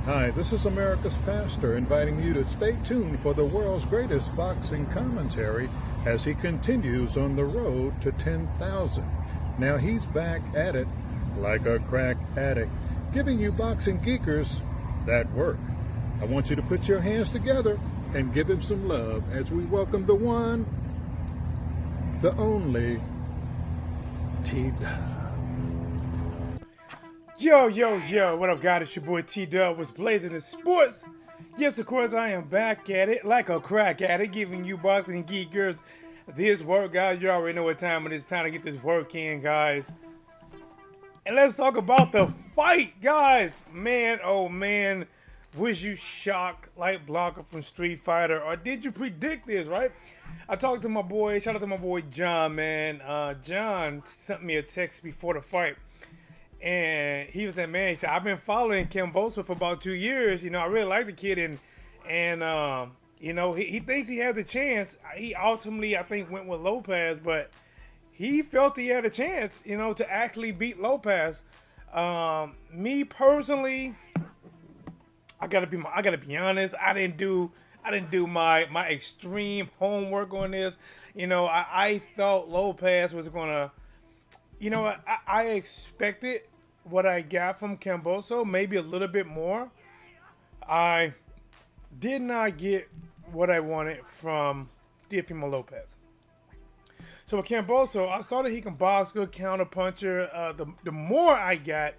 Hi, this is America's Pastor inviting you to stay tuned for the world's greatest boxing commentary as he continues on the road to 10,000. Now he's back at it like a crack addict, giving you boxing geekers that work. I want you to put your hands together and give him some love as we welcome the one, the only, T-Dub. Yo, what up, guys? It's your boy T-Dub Whatsblazing in sports. Yes, of course, I am back at it like a crack addict, giving you boxing geekers this work, guys. You already know what time it is. Time to get this work in, guys. And let's talk about the fight, guys. Man, oh man, was you shocked like Blanca from Street Fighter, or did you predict this, right? I talked to my boy, shout out to my boy John, man. John sent me a text before the fight. And he was like, man, he said, I've been following Kambosos for about 2 years. You know, I really like the kid, and you know, he thinks he has a chance. He ultimately, I think, went with Lopez, but he felt he had a chance, you know, to actually beat Lopez. Me personally, I gotta be honest. I didn't do my extreme homework on this. You know, I thought Lopez was gonna. You know what? I expected what I got from Kambosos, maybe a little bit more. I did not get what I wanted from Teofimo Lopez. So with Kambosos, I saw that he can box, good counter puncher. The more I got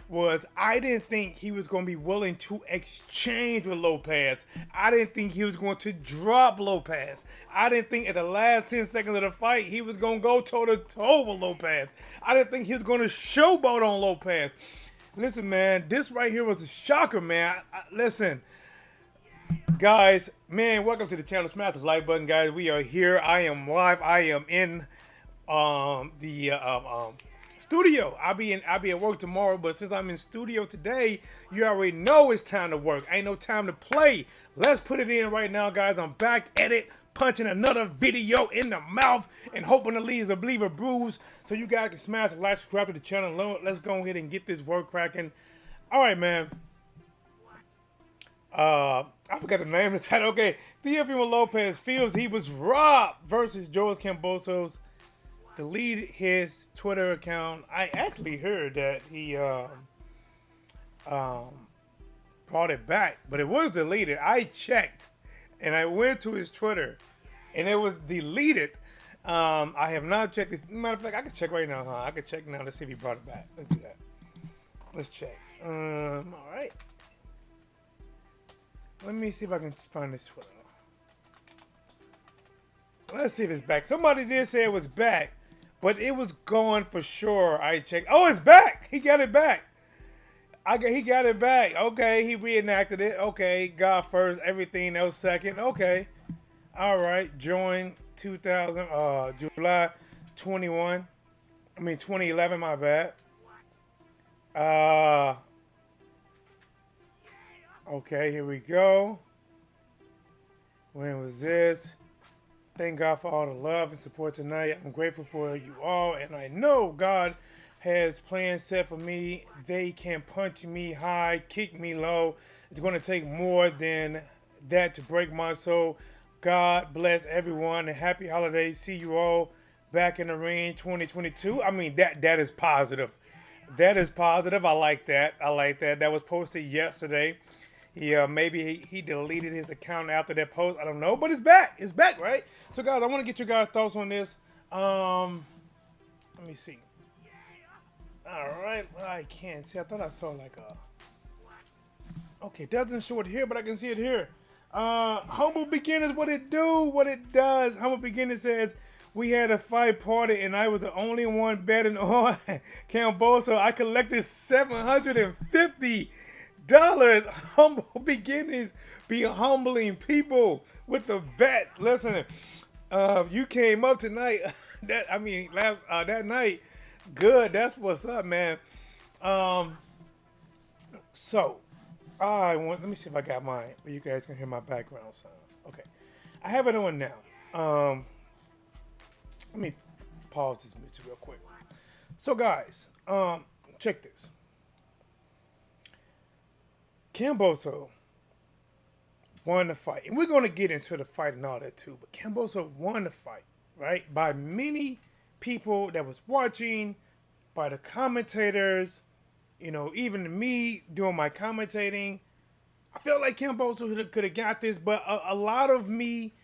was I didn't think he was going to be willing to exchange with Lopez. I didn't think he was going to drop Lopez. I didn't think at the last 10 seconds of the fight he was going to go toe-to-toe with Lopez. I didn't think he was going to showboat on Lopez. Listen, man, this right here was a shocker, man. Listen, guys, man, welcome to the channel. Smash the like button, guys. We are here. I am live. I am in the studio. I'll be at work tomorrow, but since I'm in studio today, you already know it's time to work. Ain't no time to play. Let's put it in right now, guys. I'm back at it, punching another video in the mouth and hoping to leave a believer bruise so you guys can smash the like, subscribe to the channel. Let's go ahead and get this work cracking. All right, man. I forgot the name of the title. Okay, Teofimo Lopez feels he was robbed versus George Kambosos. Deleted his Twitter account. I actually heard that he brought it back, but it was deleted. I checked, and I went to his Twitter, and it was deleted. I have not checked this. Matter of fact, I can check right now, huh? I can check now to see if he brought it back. Let's do that. Let's check. All right. Let me see if I can find this Twitter. Let's see if it's back. Somebody did say it was back, but it was gone for sure. I checked. Oh, it's back. He got it back. He got it back. Okay, he reenacted it. Okay, God first, everything else second. Okay. All right. Join 2000 July 21. I mean 2011, my bad. Okay, here we go. When was this? Thank God for all the love and support tonight. I'm grateful for you all, and I know God has plans set for me. They can punch me high, kick me low. It's going to take more than that to break my soul. God bless everyone, and happy holidays. See you all back in the ring 2022. I mean, that is positive. That is positive. I like that. I like that. That was posted yesterday. Maybe he deleted his account after that post. I don't know, but it's back. It's back, right? So, guys, I want to get your guys' thoughts on this. Let me see. All right. I can't see. I thought I saw like a... Okay, it doesn't show it here, but I can see it here. Humble Beginners, what it do, what it does. Humble Beginners says, we had a fight party, and I was the only one betting on Kambosos. I collected $750. Humble beginnings be humbling people with the bets. Listen, you came up tonight. That night. Good. That's what's up, man. So let me see if I got mine. You guys can hear my background sound. Okay, I have it on now. Let me pause this music real quick. So, guys, check this. Kambosos won the fight. And we're going to get into the fight and all that too. But Kambosos won the fight, right? By many people that was watching, by the commentators, even me doing my commentating. I felt like Kambosos could have got this, but a lot of me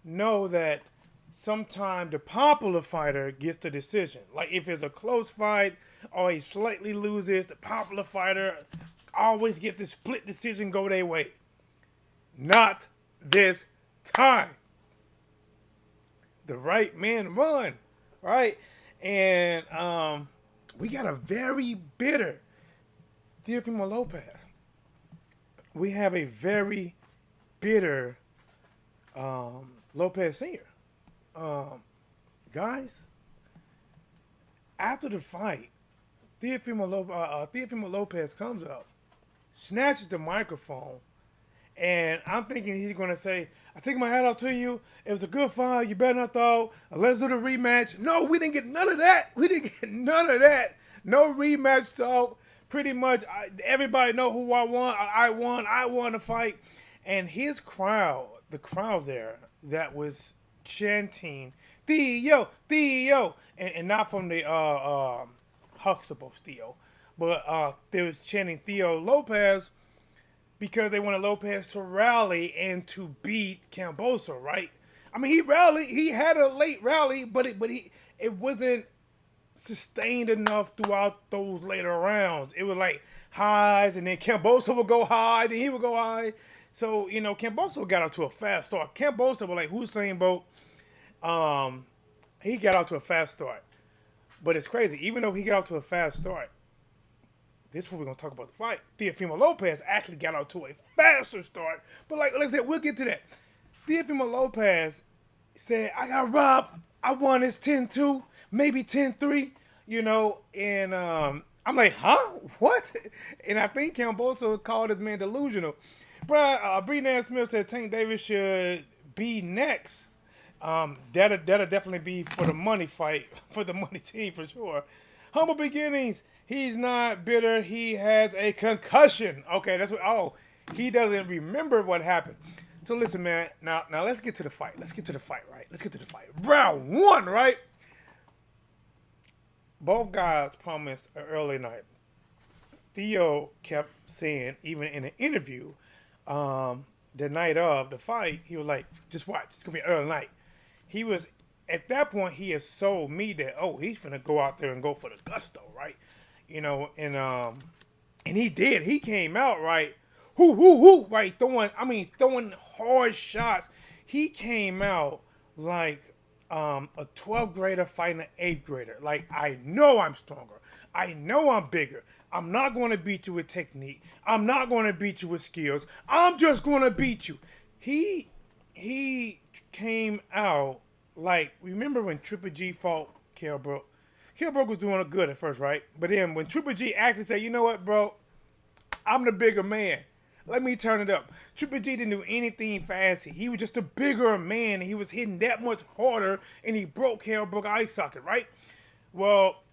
know that sometimes the popular fighter gets the decision. Like if it's a close fight or he slightly loses, the popular fighter always get the split decision go their way. Not this time. The right man won, right? And we got a very bitter Teofimo Lopez. We have a very bitter Lopez Sr. Guys, after the fight, Teofimo Lopez comes up, snatches the microphone, and I'm thinking he's going to say, I take my hat off to you. It was a good fight. You better not throw. Let's do the rematch. No, we didn't get none of that. No rematch talk. Pretty much, everybody know who I won. I won the fight. And his crowd, the crowd there that was chanting, Theo, Theo. And not from the Huxtable Theo. But they was chanting Theo Lopez because they wanted Lopez to rally and to beat Kambosos, right? I mean, he rallied. He had a late rally, but it wasn't sustained enough throughout those later rounds. It was like highs, and then Kambosos would go high, then he would go high. So, Kambosos got out to a fast start. Kambosos was like Usain Bolt. He got out to a fast start. But it's crazy. Even though he got out to a fast start, this is what we're going to talk about the fight. Teofimo Lopez actually got out to a faster start. But like I said, we'll get to that. Teofimo Lopez said, I got robbed. I won this 10-2, maybe 10-3, and I'm like, huh? What? And I think Kambosos called this man delusional. Brenan Smith said Tank Davis should be next. That'll definitely be for the money fight, for the money team for sure. Humble beginnings. He's not bitter. He has a concussion. Okay, that's what. Oh, he doesn't remember what happened. So listen, man. Now let's get to the fight. Right? Round one, right? Both guys promised an early night. Theo kept saying, even in an interview, the night of the fight, he was like, "Just watch. It's gonna be an early night." He was at that point. He has sold me that. Oh, he's gonna go out there and go for the gusto, right? And he did. He came out right, right, throwing hard shots. He came out like a 12th grader fighting an 8th grader. Like, I know I'm stronger. I know I'm bigger. I'm not going to beat you with technique. I'm not going to beat you with skills. I'm just going to beat you. He came out like, remember when Triple G fought Kell Brook? Kell Brook was doing good at first, right? But then when Triple G actually said, you know what, bro? I'm the bigger man. Let me turn it up. Triple G didn't do anything fancy. He was just a bigger man. And he was hitting that much harder, and he broke Kell Brook's eye socket, right? Well,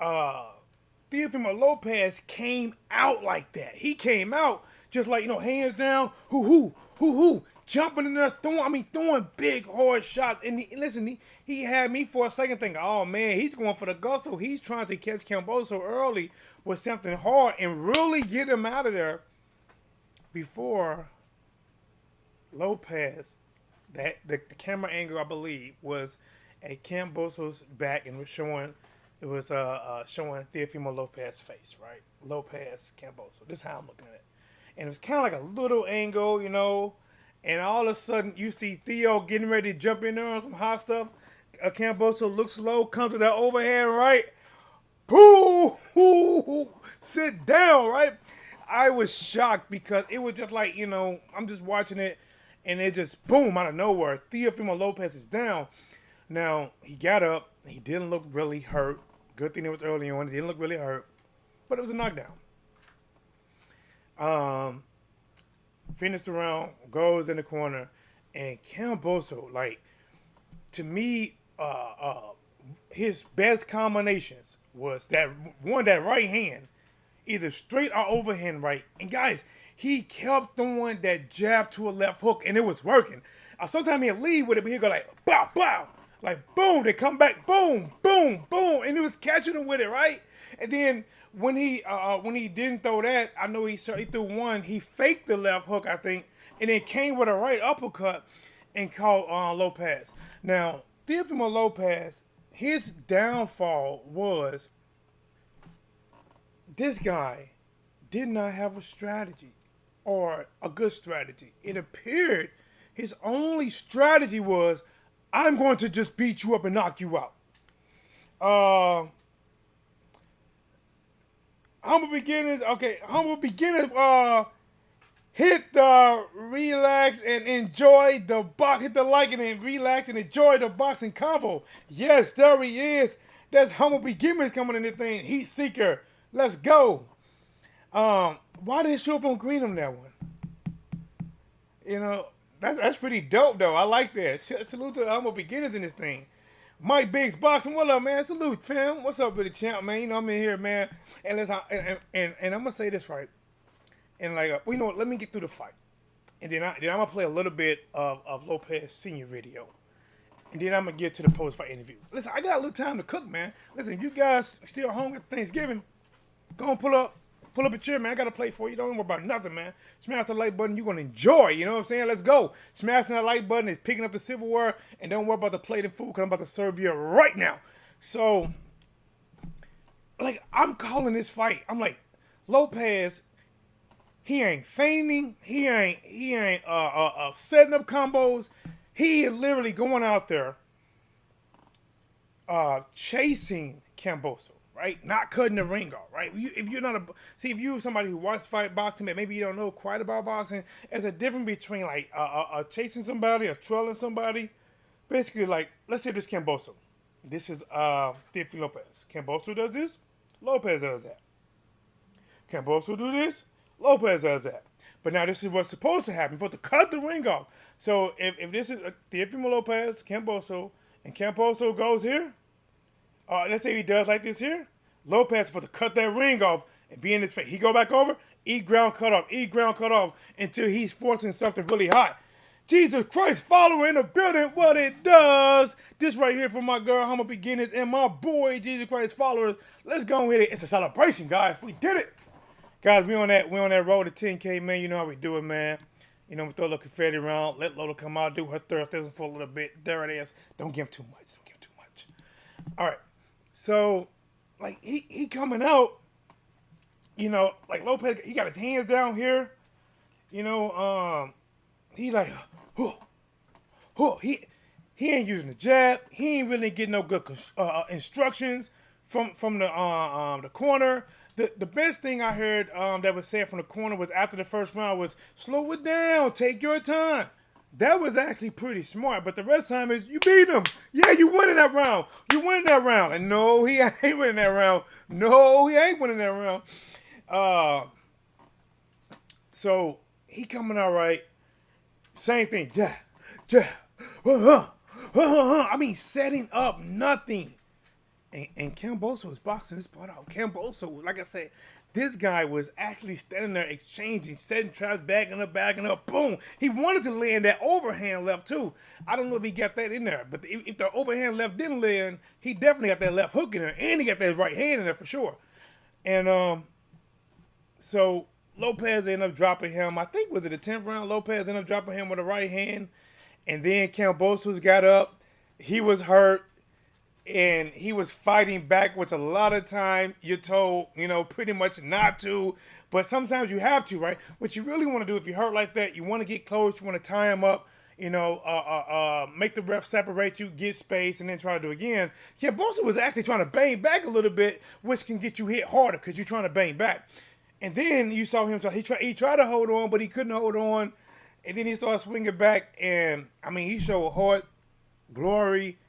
Teofimo Lopez came out like that. He came out just like, hands down, jumping in there, throwing big, hard shots. And he had me for a second thinking, oh, man, he's going for the gusto. He's trying to catch Kambosos early with something hard and really get him out of there before Lopez. The camera angle, I believe, was at Kambosos' back and was showing Teofimo Lopez's face, right? Lopez, Kambosos. This is how I'm looking at it. And it was kind of like a little angle, and all of a sudden, you see Theo getting ready to jump in there on some hot stuff. Kambosos looks slow, comes to that overhand right. Boo! Sit down, right? I was shocked because it was just like, I'm just watching it, and it just, boom, out of nowhere. Teofimo Lopez is down. Now, he got up. He didn't look really hurt. Good thing it was early on. He didn't look really hurt. But it was a knockdown. Finished the round, goes in the corner, and Kambosos, like, to me, his best combinations was that right hand. either straight or overhand right. And guys, he kept throwing that jab to a left hook, and it was working. Sometimes he'd lead with it, but he'd go like, bow, bow. Like, boom, they come back, boom, boom, boom. And he was catching him with it, right? And then when he didn't throw that, I know he threw one. He faked the left hook, I think, and then came with a right uppercut and caught Lopez. Now, Teofimo Lopez, his downfall was this guy did not have a strategy or a good strategy. It appeared his only strategy was, I'm going to just beat you up and knock you out. Humble beginners, hit the relax and enjoy the box. Hit the like and then relax and enjoy the boxing combo. Yes, there he is. That's Humble Beginners coming in this thing. Heat Seeker. Let's go. Why did it show up on green on that one? You know, that's pretty dope though. I like that. Salute to Humble Beginners in this thing. Mike Biggs Boxing, what up, man? Salute, fam. What's up with the champ, man? You know I'm in here, man. And I'm gonna say this right. And like, you know what? Let me get through the fight, and then I'm gonna play a little bit of Lopez Senior video, and then I'm gonna get to the post-fight interview. Listen, I got a little time to cook, man. Listen, you guys still home at Thanksgiving? Go and pull up a chair, man. I got a plate for you. Don't worry about nothing, man. Smash the like button. You're gonna enjoy. You know what I'm saying? Let's go. Smashing that like button is picking up the silverware, and don't worry about the plate and food, because I'm about to serve you right now. So, like, I'm calling this fight. I'm like, Lopez. He ain't feigning. He ain't setting up combos. He is literally going out there chasing Kambosos, right? Not cutting the ring off, right? If you're somebody who watches boxing, but maybe you don't know quite about boxing, there's a difference between like chasing somebody or trolling somebody. Basically, like, let's say this Kambosos. This is Teofimo Lopez. Kambosos does this. Lopez does that. Kambosos do this. Lopez does that. But now this is what's supposed to happen. You're supposed to cut the ring off. So if this is Teofimo Lopez, Kambosos, and Kambosos goes here, let's say he does like this here, Lopez is supposed to cut that ring off and be in his face. He go back over, eat ground cut off until he's forcing something really hot. Jesus Christ, follower in the building, what it does. This right here for my girl, Humble Beginners, and my boy, Jesus Christ followers. Let's go with it. It's a celebration, guys. We did it. Guys, we on that road to 10K, man. You know how we do it, man. You know, we throw a little confetti around, let Lola come out, do her Thursdays for a little bit. There it is. Don't give him too much. All right. So, like, he coming out, you know, like Lopez, he got his hands down here. You know, he like, he ain't using the jab. He ain't really getting no good instructions from the corner. The best thing I heard that was said from the corner was after the first round was, slow it down, take your time. That was actually pretty smart, but the rest of the time is, you beat him. Yeah, you winning that round. And no, he ain't winning that round. So he coming out right. Same thing. Yeah. I mean, setting up nothing. And Kambosos was boxing this part out. Kambosos, like I said, this guy was actually standing there exchanging, setting traps, backing up, boom. He wanted to land that overhand left too. I don't know if he got that in there, but if the overhand left didn't land, he definitely got that left hook in there, and he got that right hand in there for sure. And so Lopez ended up dropping him. I think, was it the 10th round? Lopez ended up dropping him with a right hand, and then Kambosos got up. He was hurt. And he was fighting back, which a lot of time you're told, you know, pretty much not to. But sometimes you have to, right? What you really want to do if you're hurt like that, you want to get close, you want to tie him up, you know, make the ref separate you, get space, and then try to do it again. Yeah, Kambosos was actually trying to bang back a little bit, which can get you hit harder because you're trying to bang back. And then you saw him, he tried to hold on, but he couldn't hold on. And then he started swinging back, and, I mean, he showed heart, glory.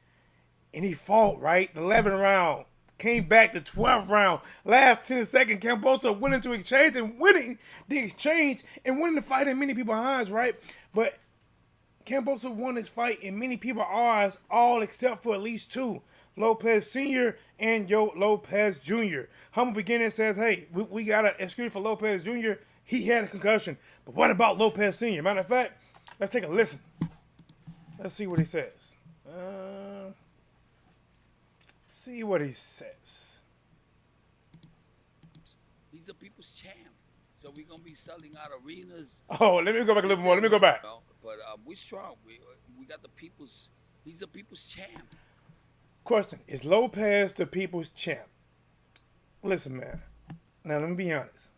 And he fought, right? The 11th round. Came back the 12th round. Last 10 seconds, Kambosos went into exchange and winning the exchange and winning the fight in many people's eyes, right? But Kambosos won this fight in many people's eyes, all except for at least two. Lopez Sr. and Yo Lopez Jr. Humble Beginning says, hey, we got an excuse for Lopez Jr. He had a concussion. But what about Lopez Sr.? Matter of fact, let's take a listen. Let's see what he says. See what he says. He's a people's champ. So we're going to be selling out arenas. Oh, let me go back a little more. Let me go back. But we're strong. We got the people's, he's a people's champ. Question, is Lopez the people's champ? Listen, man. Now, let me be honest.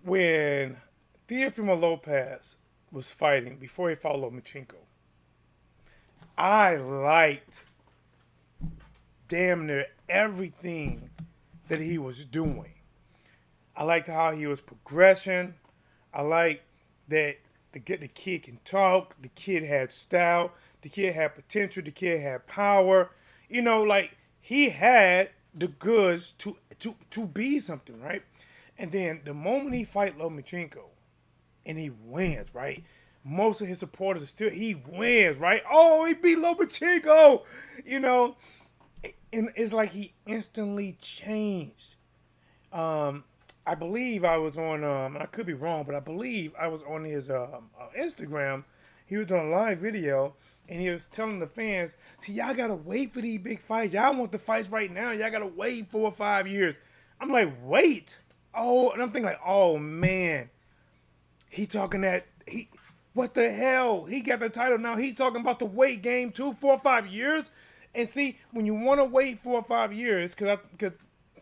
When Teofimo Lopez was fighting, before he fought Lomachenko, I liked damn near everything that he was doing. I liked how he was progressing. I liked that the kid can talk. The kid had style. The kid had potential. The kid had power. You know, like he had the goods to be something, right? And then the moment he fight Lomachenko and he wins, right? Most of his supporters are still, he wins, right? Oh, he beat Lomachenko, you know? And it's like he instantly changed. I believe I was on, I could be wrong, but I believe I was on his Instagram. He was doing a live video, and he was telling the fans, see, y'all got to wait for these big fights. Y'all want the fights right now. Y'all got to wait 4 or 5 years. I'm like, wait. Oh, and I'm thinking like, oh, man. He talking that, what the hell? He got the title now. He's talking about the weight game too, 4 or 5 years. And see, when you want to wait 4 or 5 years, because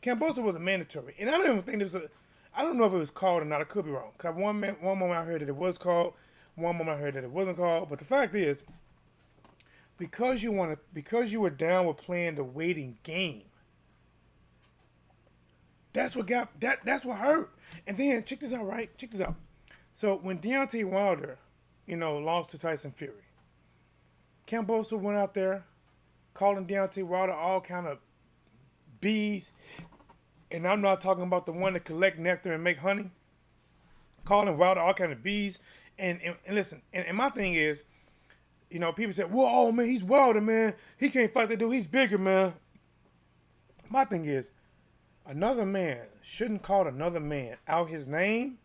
Kambosos was a mandatory, and I don't even think there's I don't know if it was called or not. I could be wrong. Cause one moment I heard that it was called, one moment I heard that it wasn't called. But the fact is, because you were down with playing the waiting game, that's what hurt. And then check this out, right? Check this out. So when Deontay Wilder, lost to Tyson Fury, Kambosos went out there calling Deontay Wilder all kind of bees. And I'm not talking about the one that collect nectar and make honey. Calling Wilder all kind of bees. And listen, and my thing is, people say, well, oh, man, he's Wilder, man. He can't fight that dude. He's bigger, man. My thing is, another man shouldn't call another man out his name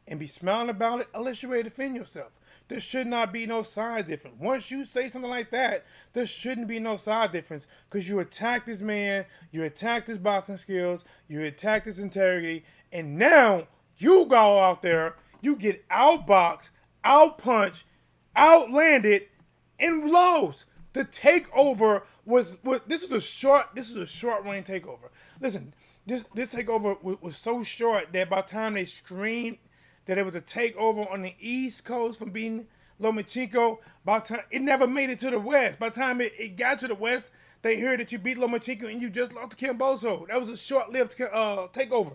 and be smiling about it unless you're ready to defend yourself. There should not be no side difference. Once you say something like that, there shouldn't be no side difference because you attacked this man, you attacked his boxing skills, you attacked his integrity, and now you go out there, you get outboxed, outpunched, outlanded, and lost. The takeover this is a short running takeover. Listen, this takeover was so short that by the time they screened that it was a takeover on the East Coast from beating Lomachenko, by the time it never made it to the West. By the time it got to the West, they heard that you beat Lomachenko and you just lost to Kambosos. That was a short-lived takeover.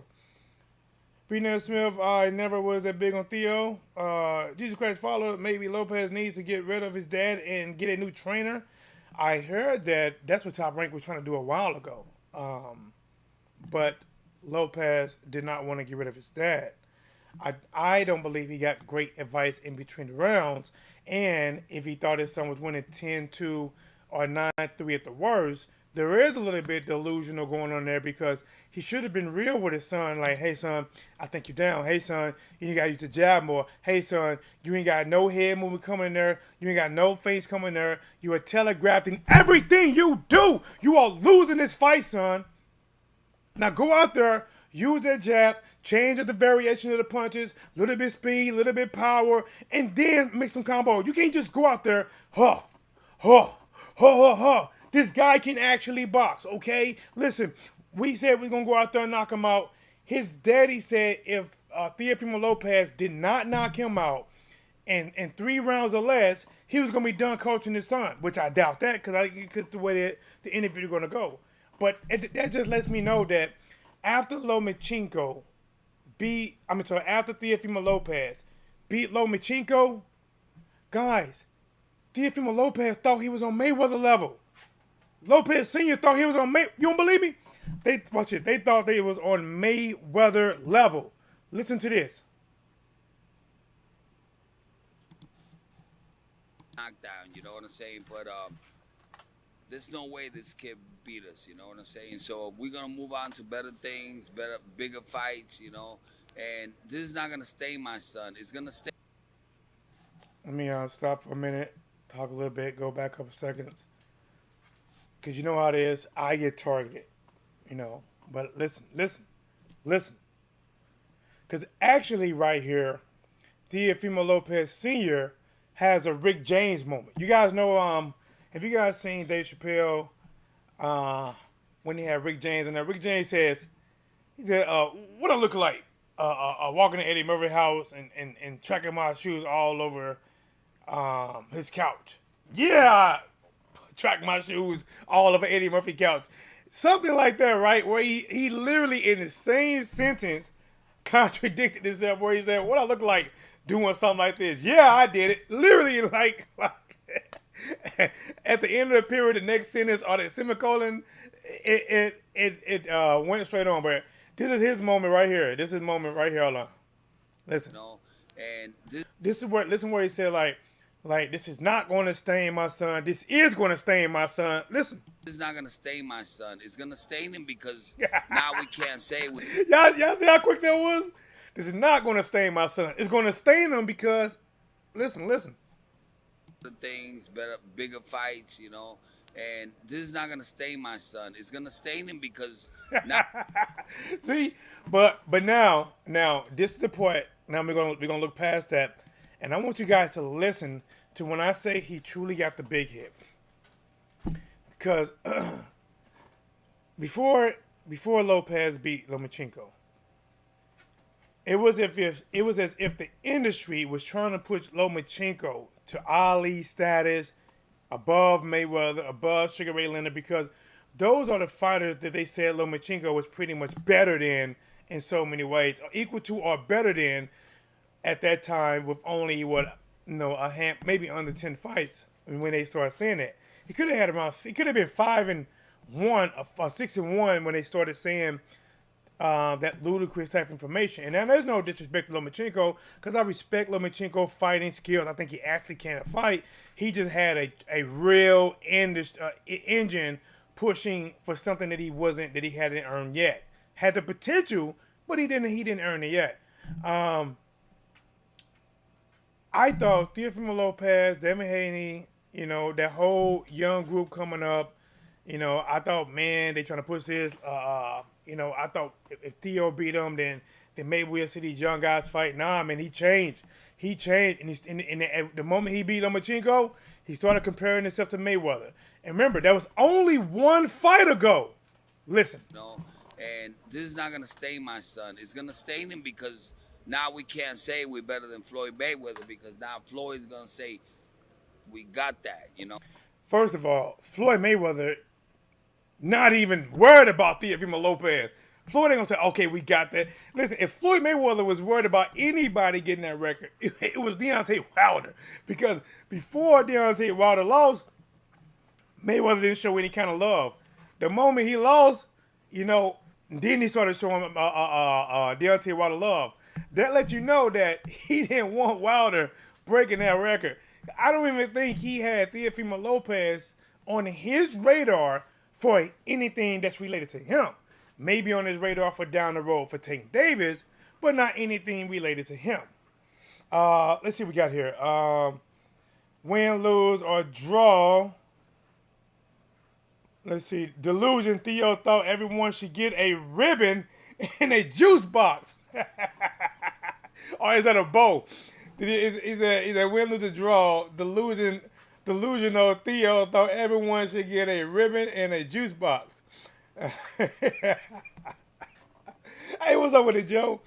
Breenell Smith, I never was that big on Theo. Jesus Christ follower, maybe Lopez needs to get rid of his dad and get a new trainer. I heard that's what Top Rank was trying to do a while ago. But Lopez did not want to get rid of his dad. I don't believe he got great advice in between the rounds. And if he thought his son was winning 10-2 or 9-3 at the worst, there is a little bit delusional going on there because he should have been real with his son. Like, hey, son, I think you're down. Hey, son, you got to use the jab more. Hey, son, you ain't got no head movement coming in there. You ain't got no face coming in there. You are telegraphing everything you do. You are losing this fight, son. Now go out there, use that jab, change up the variation of the punches, little bit speed, little bit power, and then make some combo. You can't just go out there, This guy can actually box, okay? Listen, we said we're going to go out there and knock him out. His daddy said if Teofimo Lopez did not knock him out in 3 rounds or less, he was going to be done coaching his son, which I doubt that because the way the interview is going to go. But that just lets me know that after Lomachenko after Teofimo Lopez beat Lomachenko, guys, Teofimo Lopez thought he was on Mayweather level. Lopez Sr. thought he was on Mayweather. You don't believe me? They thought they was on Mayweather level. Listen to this. Knockdown, you know what I'm saying? But There's no way this kid beat us. You know what I'm saying? So we're gonna move on to better things, bigger fights. You know, and this is not gonna stay my son. It's gonna stay. Let me stop for a minute, talk a little bit, go back a couple seconds. Because you know how it is. I get targeted, you know. But listen. Because actually right here, Teofimo Lopez Sr. has a Rick James moment. You guys know, have you guys seen Dave Chappelle when he had Rick James? And Rick James says, he said, what I look like? Walking to Eddie Murphy's house and tracking my shoes all over his couch. Yeah, track my shoes all over Eddie Murphy's couch. Something like that, right? Where he literally in the same sentence contradicted himself, where he said, what I look like doing something like this. Yeah, I did it. Literally like at the end of the period, the next sentence or the semicolon, it went straight on. But this is his moment right here. Hold on. Listen. No, and Listen where he said like this is not going to stain my son. This is going to stain my son. Listen. This is not gonna stain my son. It's gonna stain him because now we can't say. Y'all see how quick that was? This is not going to stain my son. It's going to stain him because, listen. Things, bigger fights, you know. And this is not gonna stain my son. It's gonna stain him because now. See, but now this is the point. Now we're gonna look past that, and I want you guys to listen to when I say he truly got the big hit. Because before Lopez beat Lomachenko, it was as if the industry was trying to push Lomachenko to Ali status, above Mayweather, above Sugar Ray Leonard, because those are the fighters that they said Lomachenko was pretty much better than in so many ways, or equal to or better than at that time, with only maybe under 10 fights when they started saying that. He could have been 5-1 or 6-1 when they started saying that ludicrous type of information. And now there's no disrespect to Lomachenko, because I respect Lomachenko fighting skills. I think he actually can fight. He just had a real engine pushing for something that he hadn't earned yet. Had the potential, but he didn't earn it yet. I thought Teofimo Lopez, Devin Haney, that whole young group coming up, I thought, man, they trying to push this. I thought if Theo beat him, then maybe we'll see these young guys fight. Nah, man, he changed. And the moment he beat Lomachenko, he started comparing himself to Mayweather. And remember, that was only one fight ago. Listen. No, and this is not gonna stain my son. It's gonna stain him because now we can't say we're better than Floyd Mayweather, because now Floyd's gonna say we got that, First of all, Floyd Mayweather not even worried about Teofimo Lopez. Floyd ain't gonna say, okay, we got that. Listen, if Floyd Mayweather was worried about anybody getting that record, it was Deontay Wilder. Because before Deontay Wilder lost, Mayweather didn't show any kind of love. The moment he lost, then he started showing Deontay Wilder love. That lets you know that he didn't want Wilder breaking that record. I don't even think he had Teofimo Lopez on his radar for anything that's related to him. Maybe on his radar for down the road for Tank Davis, but not anything related to him. Let's see what we got here. Win, lose, or draw. Let's see. Delusion. Theo thought everyone should get a ribbon and a juice box. Or is that a bow? Is that win, lose, or draw? Delusional Theo thought everyone should get a ribbon and a juice box. Hey, what's up with it, Joe?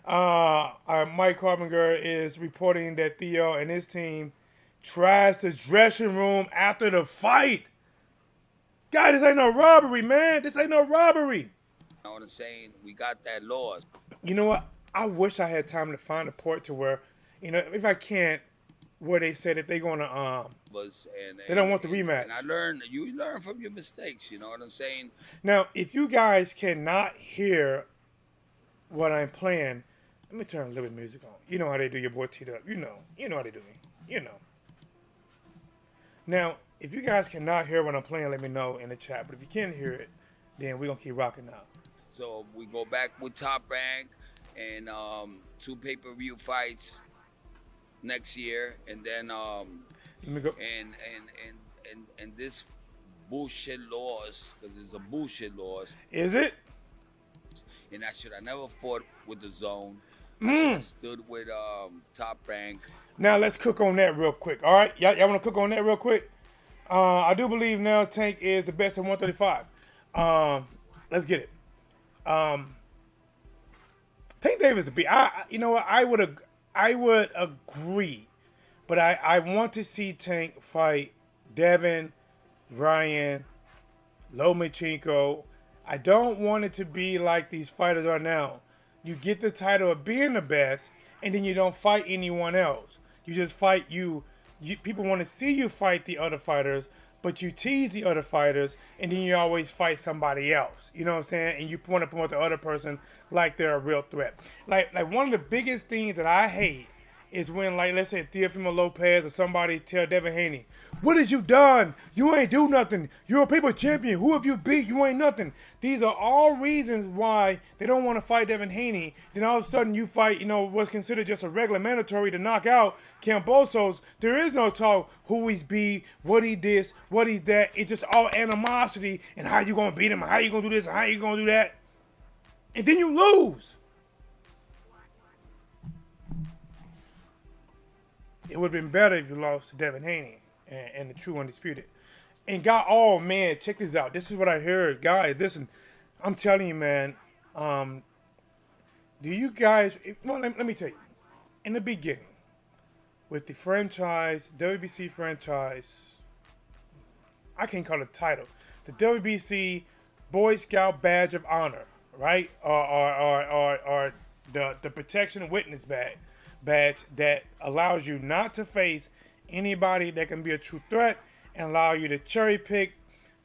Mike Harbinger is reporting that Theo and his team trashed the dressing room after the fight. God, this ain't no robbery, man. This ain't no robbery. You know what I'm saying? We got that loss. You know what? I wish I had time to find a port to where, if I can't, where they said that they're gonna they don't want the rematch. And you learn from your mistakes. You know what I'm saying? Now, if you guys cannot hear what I'm playing, let me turn a little bit of music on. You know how they do your boy T-Dub. You know how they do me. Now, If you guys cannot hear what I'm playing, let me know in the chat. But if you can hear it, then we're going to keep rocking now. So we go back with Top Rank and 2 pay-per-view fights next year, and then Let me go. and this bullshit loss, because it's a bullshit loss. Is it? And I should have never fought with the Zone. I should have stood with Top Rank. Now let's cook on that real quick. All right, y'all want to cook on that real quick? I do believe now Tank is the best at 135. Let's get it. Tank Davis to be. You know what? I would agree, but I want to see Tank fight Devin, Ryan, Lomachenko. I don't want it to be like these fighters are now. You get the title of being the best, and then you don't fight anyone else. You just fight you. People want to see you fight the other fighters, but you tease the other fighters, and then you always fight somebody else. You know what I'm saying? And you want to promote the other person like they're a real threat. Like one of the biggest things that I hate is when, like, let's say Teofimo Lopez or somebody tell Devin Haney, "What have you done? You ain't do nothing. You're a paper champion. Who have you beat? You ain't nothing." These are all reasons why they don't want to fight Devin Haney. Then all of a sudden you fight, what's considered just a regular mandatory to knock out Kambosos. There is no talk who he's beat, what he this, what he's that. It's just all animosity and how you gonna beat him, and how you gonna do this, and how you gonna do that. And then you lose. It would have been better if you lost to Devin Haney and the true undisputed. And man, check this out. This is what I heard. Guys, listen, I'm telling you, man. Do you guys, let me tell you. In the beginning, with the franchise, WBC franchise, I can't call it a title. The WBC Boy Scout Badge of Honor, right? Or the Protection Witness badge that allows you not to face anybody that can be a true threat and allow you to cherry pick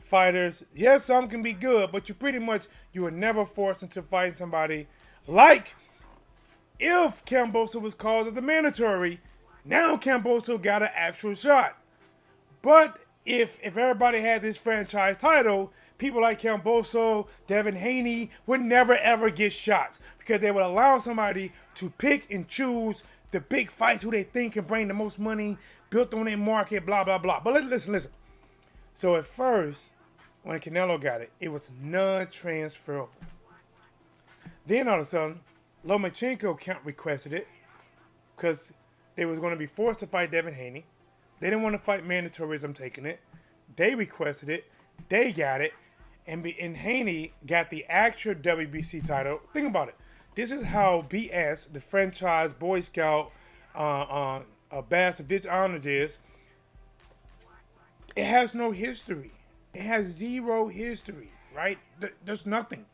fighters. Yes, some can be good, but you are never forced into fighting somebody like if Kambosos was called as a mandatory. Now Kambosos got an actual shot. But if everybody had this franchise title, people like Kambosos, Devin Haney would never ever get shots because they would allow somebody to pick and choose the big fights who they think can bring the most money, built on their market, blah, blah, blah. But listen. So at first, when Canelo got it, it was non-transferable. Then all of a sudden, Lomachenko requested it because they was going to be forced to fight Devin Haney. They didn't want to fight mandatories. I'm taking it. They requested it. They got it. And Haney got the actual WBC title. Think about it. This is how BS, the franchise Boy Scout Badge of Dishonor is. It has no history. It has zero history, right? There's nothing.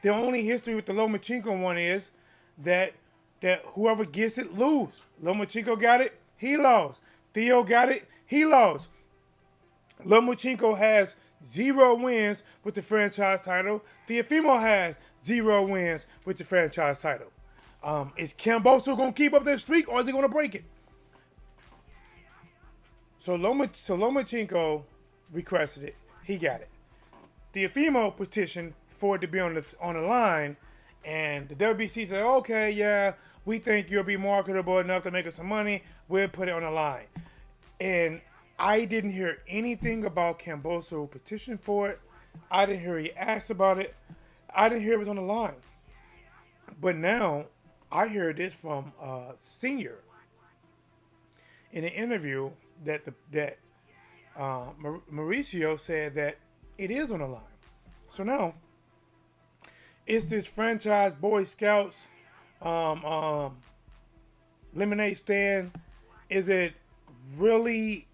The only history with the Lomachenko one is that whoever gets it lose. Lomachenko got it, he lost. Theo got it, he lost. Lomachenko has 0 wins with the franchise title. Teofimo has 0 wins with the franchise title. Is Kambosos going to keep up that streak, or is he going to break it? So Lomachenko requested it. He got it. Teofimo petitioned for it to be on the line, and the WBC said, "Okay, yeah, we think you'll be marketable enough to make us some money. We'll put it on the line." And I didn't hear anything about Kambosos petitioning for it. I didn't hear he asked about it. I didn't hear it was on the line. But now I hear this from Senior in an interview that Mauricio said that it is on the line. So now it's this franchise Boy Scouts lemonade stand. Is it really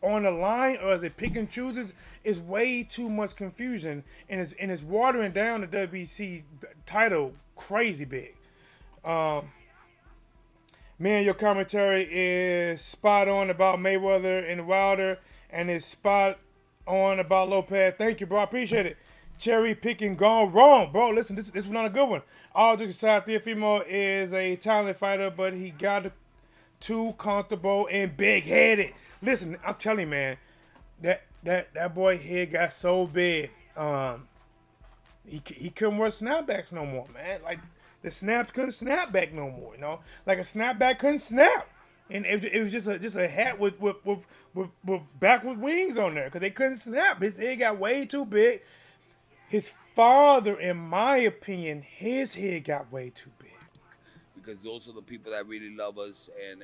on the line, or is it pick and chooses? It's way too much confusion, and it's watering down the WBC title crazy big. Man, your commentary is spot on about Mayweather and Wilder, and it's spot on about Lopez. Thank you, bro. I appreciate it. Cherry picking gone wrong, bro. Listen, this was not a good one. All jokes aside, Teofimo is a talented fighter, but he got too comfortable and big-headed. Listen, I'm telling you, man, that that boy head got so big. He couldn't wear snapbacks no more, man. Like the snaps couldn't snap back no more. You know, like a snapback couldn't snap, and it was just a hat with backwards wings on there because they couldn't snap. His head got way too big. His father, in my opinion, his head got way too big. Because those are the people that really love us, and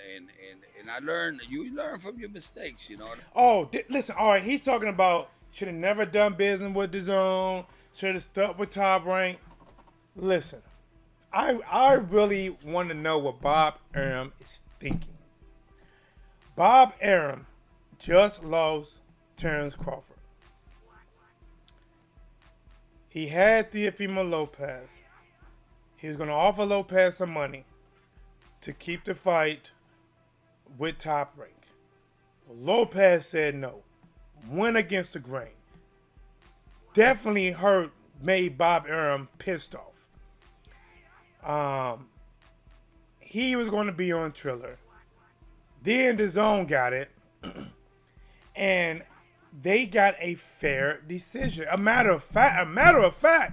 I learned. You learn from your mistakes, you know. Oh, listen. All right, he's talking about should have never done business with his own. Should have stuck with Top Rank. Listen, I really want to know what Bob Arum is thinking. Bob Arum just lost Terrence Crawford. He had Teofimo Lopez. He was going to offer Lopez some money to keep the fight with Top Rank. Lopez said no. Went against the grain. Definitely made Bob Arum pissed off. He was going to be on Triller. Then the Zone got it. And they got a fair decision. A matter of fact,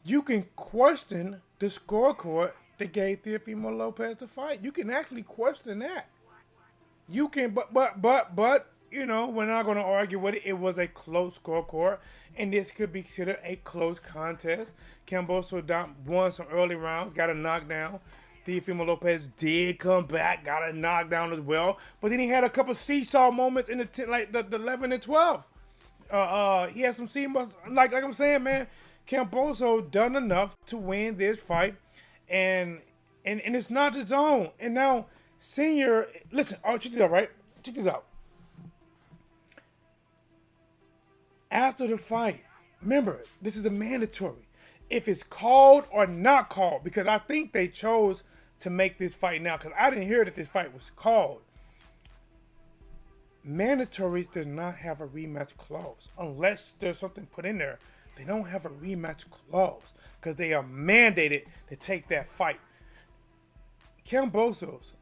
you can question the scorecard that gave Teofimo Lopez the fight. You can actually question that. You can, but you know, we're not going to argue with it. It was a close scorecard, and this could be considered a close contest. Kambosos won some early rounds, got a knockdown. Teofimo Lopez did come back, got a knockdown as well, but then he had a couple seesaw moments in the 11 and 12. He had some seesaw, like I'm saying, man. Kambosos done enough to win this fight, and it's not his own. And now Senior, listen, check this out, right? Check this out. After the fight, remember, this is a mandatory. If it's called or not called, because I think they chose to make this fight now, because I didn't hear that this fight was called. Mandatories does not have a rematch clause unless there's something put in there. They don't have a rematch clause because they are mandated to take that fight. Kambosos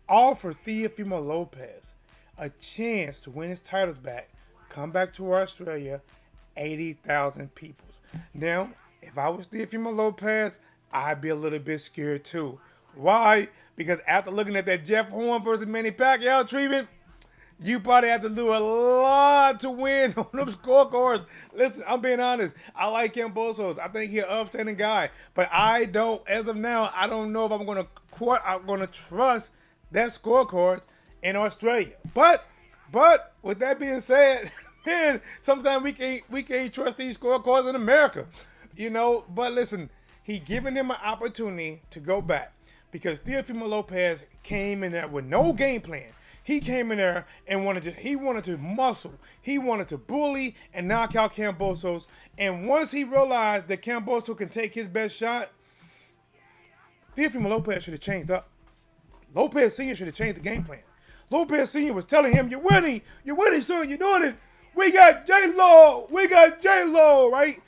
offered Teofimo Lopez a chance to win his titles back, come back to Australia, 80,000 people. Now, if I was Teofimo Lopez, I'd be a little bit scared too. Why? Because after looking at that Jeff Horn versus Manny Pacquiao treatment, you probably have to do a lot to win on them scorecards. Listen, I'm being honest. I like Kambosos. I think he's an upstanding guy. But I don't, as of now, I don't know if I'm going to trust that scorecards in Australia. But with that being said, man, sometimes we can't trust these scorecards in America. You know, but listen, he giving him an opportunity to go back because Teofimo Lopez came in there with no game plan. He came in there and wanted to muscle. He wanted to bully and knock out Kambosos. And once he realized that Kambosos can take his best shot, Teofimo Lopez should have changed up. Lopez Sr. should have changed the game plan. Lopez Sr. was telling him, you're winning, son, you're doing it. We got J-Lo, right?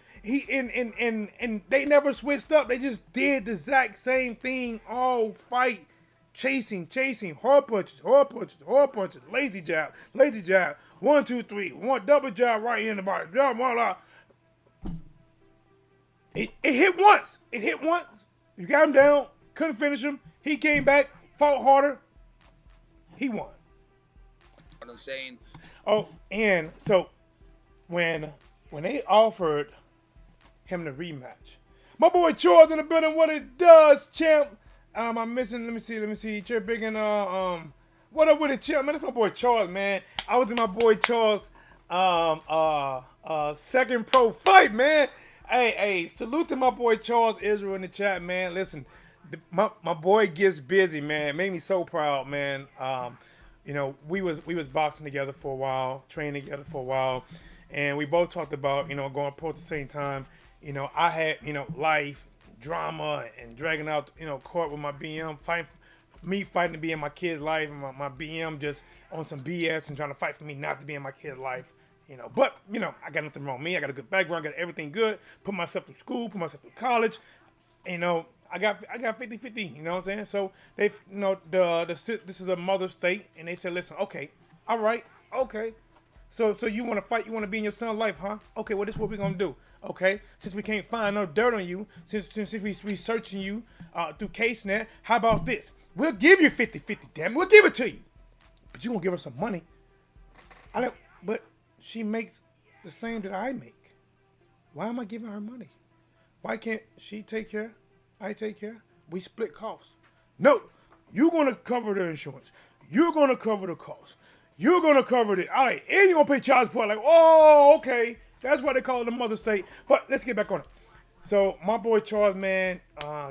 And they never switched up. They just did the exact same thing all fight. Chasing, hard punches, lazy jab, 1, 2, 3, one double jab right in the body, jab, voila. It hit once. You got him down, couldn't finish him. He came back, fought harder. He won. What I'm saying. Oh, and so when they offered him the rematch, my boy Charles in the building. What it does, champ? I'm missing. Let me see. You're big and what up with it, champ? Man, that's my boy Charles, man. I was in my boy Charles second pro fight, man. Hey, salute to my boy Charles Israel in the chat, man. Listen, my boy gets busy, man. It made me so proud, man. You know, we was boxing together for a while, training together for a while, and we both talked about, you know, going pro at the same time. You know, I had, you know, life, drama, and dragging out, you know, court with my BM, fighting to be in my kid's life, and my BM just on some BS and trying to fight for me not to be in my kid's life. You know, but, you know, I got nothing wrong with me. I got a good background, got everything good, put myself through school, put myself through college. You know, I got 50-50, you know what I'm saying? So, they, you know, this is a mother state, and they said, listen, okay, all right, okay. So you want to fight? You want to be in your son's life, huh? Okay, well, this is what we're gonna do. Okay, since we can't find no dirt on you, since we researching you through CaseNet, how about this? We'll give you 50-50, damn it. We'll give it to you. But you gonna give her some money. But she makes the same that I make. Why am I giving her money? Why can't she take care? I take care. We split costs. No, you're gonna cover the insurance. You're gonna cover the cost. You're gonna cover it. All right, and you're gonna pay child support. Like, oh, okay. That's why they call it the mother state. But let's get back on it. So my boy Charles, man,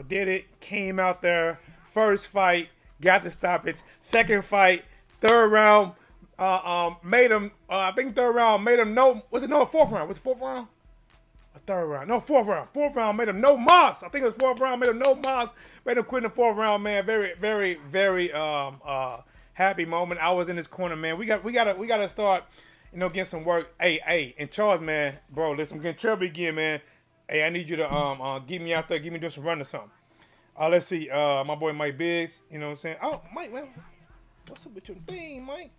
did it. Came out there. First fight, got the stoppage. Second fight, third round, made him. I think third round made him no. Was it no fourth round? Was it fourth round? A third round. No, fourth round. Fourth round made him no mas. I think it was fourth round made him no mas. Made him quit in the fourth round, man. Very, very, very happy moment. I was in his corner, man. We gotta start, getting some work. Hey, and Charles, man, bro, listen, I'm getting trouble again, man. Hey, I need you to get me out there, give me just a run or something. Let's see, my boy Mike Biggs, you know what I'm saying? Oh, Mike, man, what's up with your thing, Mike?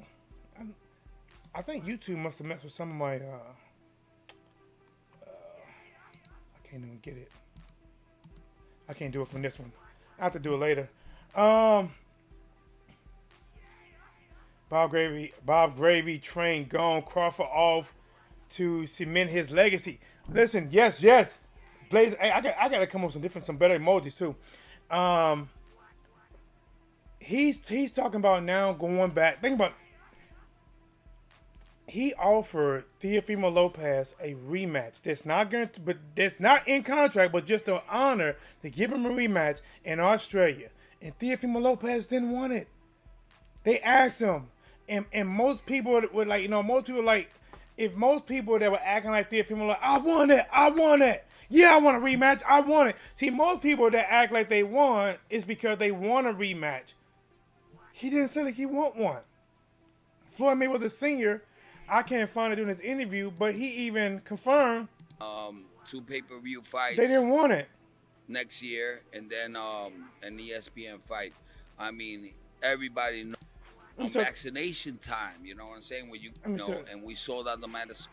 I think YouTube must have messed with some of my I can't even get it. I can't do it from this one. I have to do it later. Bob Gravy train gone. Crawford off to cement his legacy. Listen, yes. Blaze, hey, I gotta come up with some better emojis too. He's talking about now going back. Think about. He offered Teofimo Lopez a rematch. That's not guaranteed, but that's not in contract, but just an honor to give him a rematch in Australia. And Teofimo Lopez didn't want it. They asked him, and most people would like, if most people that were acting like Teofimo, like, I want it. Yeah, I want a rematch. I want it. See, most people that act like they want is because they want a rematch. He didn't say like he want one. Floyd Mayweather was a senior. I can't find it during this interview, but he even confirmed 2 pay-per-view fights. They didn't want it next year, and then an ESPN fight. I mean, everybody knows vaccination time. You know what I'm saying? When and we sold out the Madison.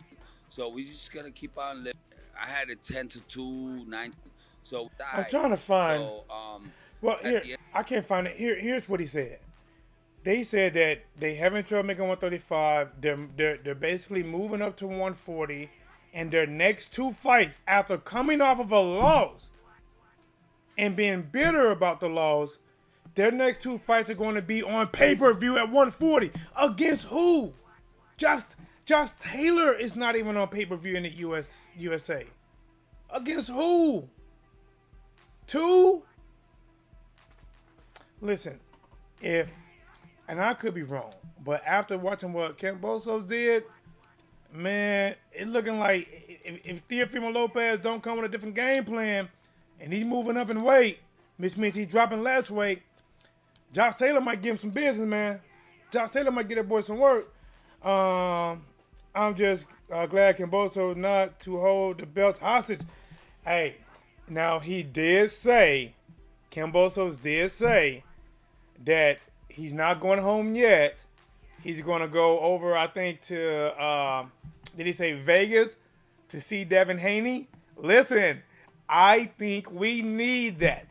So we just gotta keep on living. I had it 10-2, 9. So I'm trying to find. So well, here I can't find it. Here's what he said. They said that they having trouble making 135. They're basically moving up to 140, and their next 2 fights after coming off of a loss and being bitter about the loss, their next 2 fights are going to be on pay-per-view at 140 against who? Josh Taylor is not even on pay-per-view in the USA. Against who? 2? Listen, and I could be wrong, but after watching what Kambosos did, man, it's looking like if Teofimo Lopez don't come with a different game plan and he's moving up in weight, which means he's dropping less weight, Josh Taylor might give him some business, man. Josh Taylor might get that boy some work. I'm just glad Kambosos not to hold the belt hostage. Hey, now he did say, Kambosos did say that he's not going home yet. He's going to go over, I think, to, did he say Vegas to see Devin Haney? Listen, I think we need that.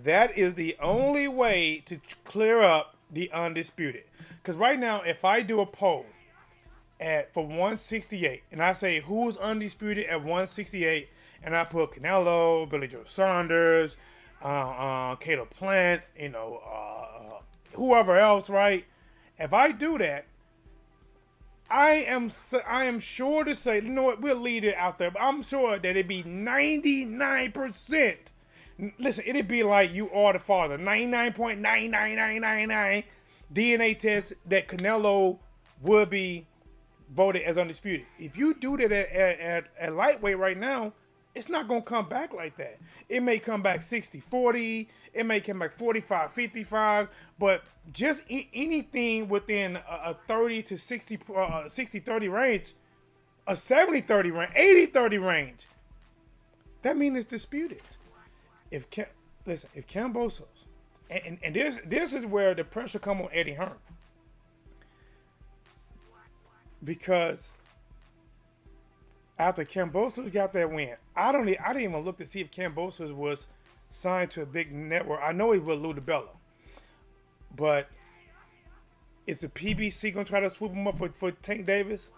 That is the only way to clear up the undisputed. Because right now, if I do a poll for 168, and I say who's undisputed at 168, and I put Canelo, Billy Joe Saunders, Caleb Plant, whoever else, right? If I do that, I am sure to say, you know what, we'll leave it out there, but I'm sure that it'd be 99%. Listen, it'd be like you are the father, 99.99999 DNA test that Canelo would be voted as undisputed. If you do that at lightweight right now, it's not going to come back like that. It may come back 60-40. It may come back 45-55. But just anything within a 30 to 60, 60-30 range, a 70-30 range, 80-30 range, that means it's disputed. If Kambosos, and this is where the pressure come on Eddie Hearn. because after Kambosos got that win, I didn't even look to see if Kambosos was signed to a big network. I know he was Lou DiBella, but is the PBC gonna try to swoop him up for Tank Davis?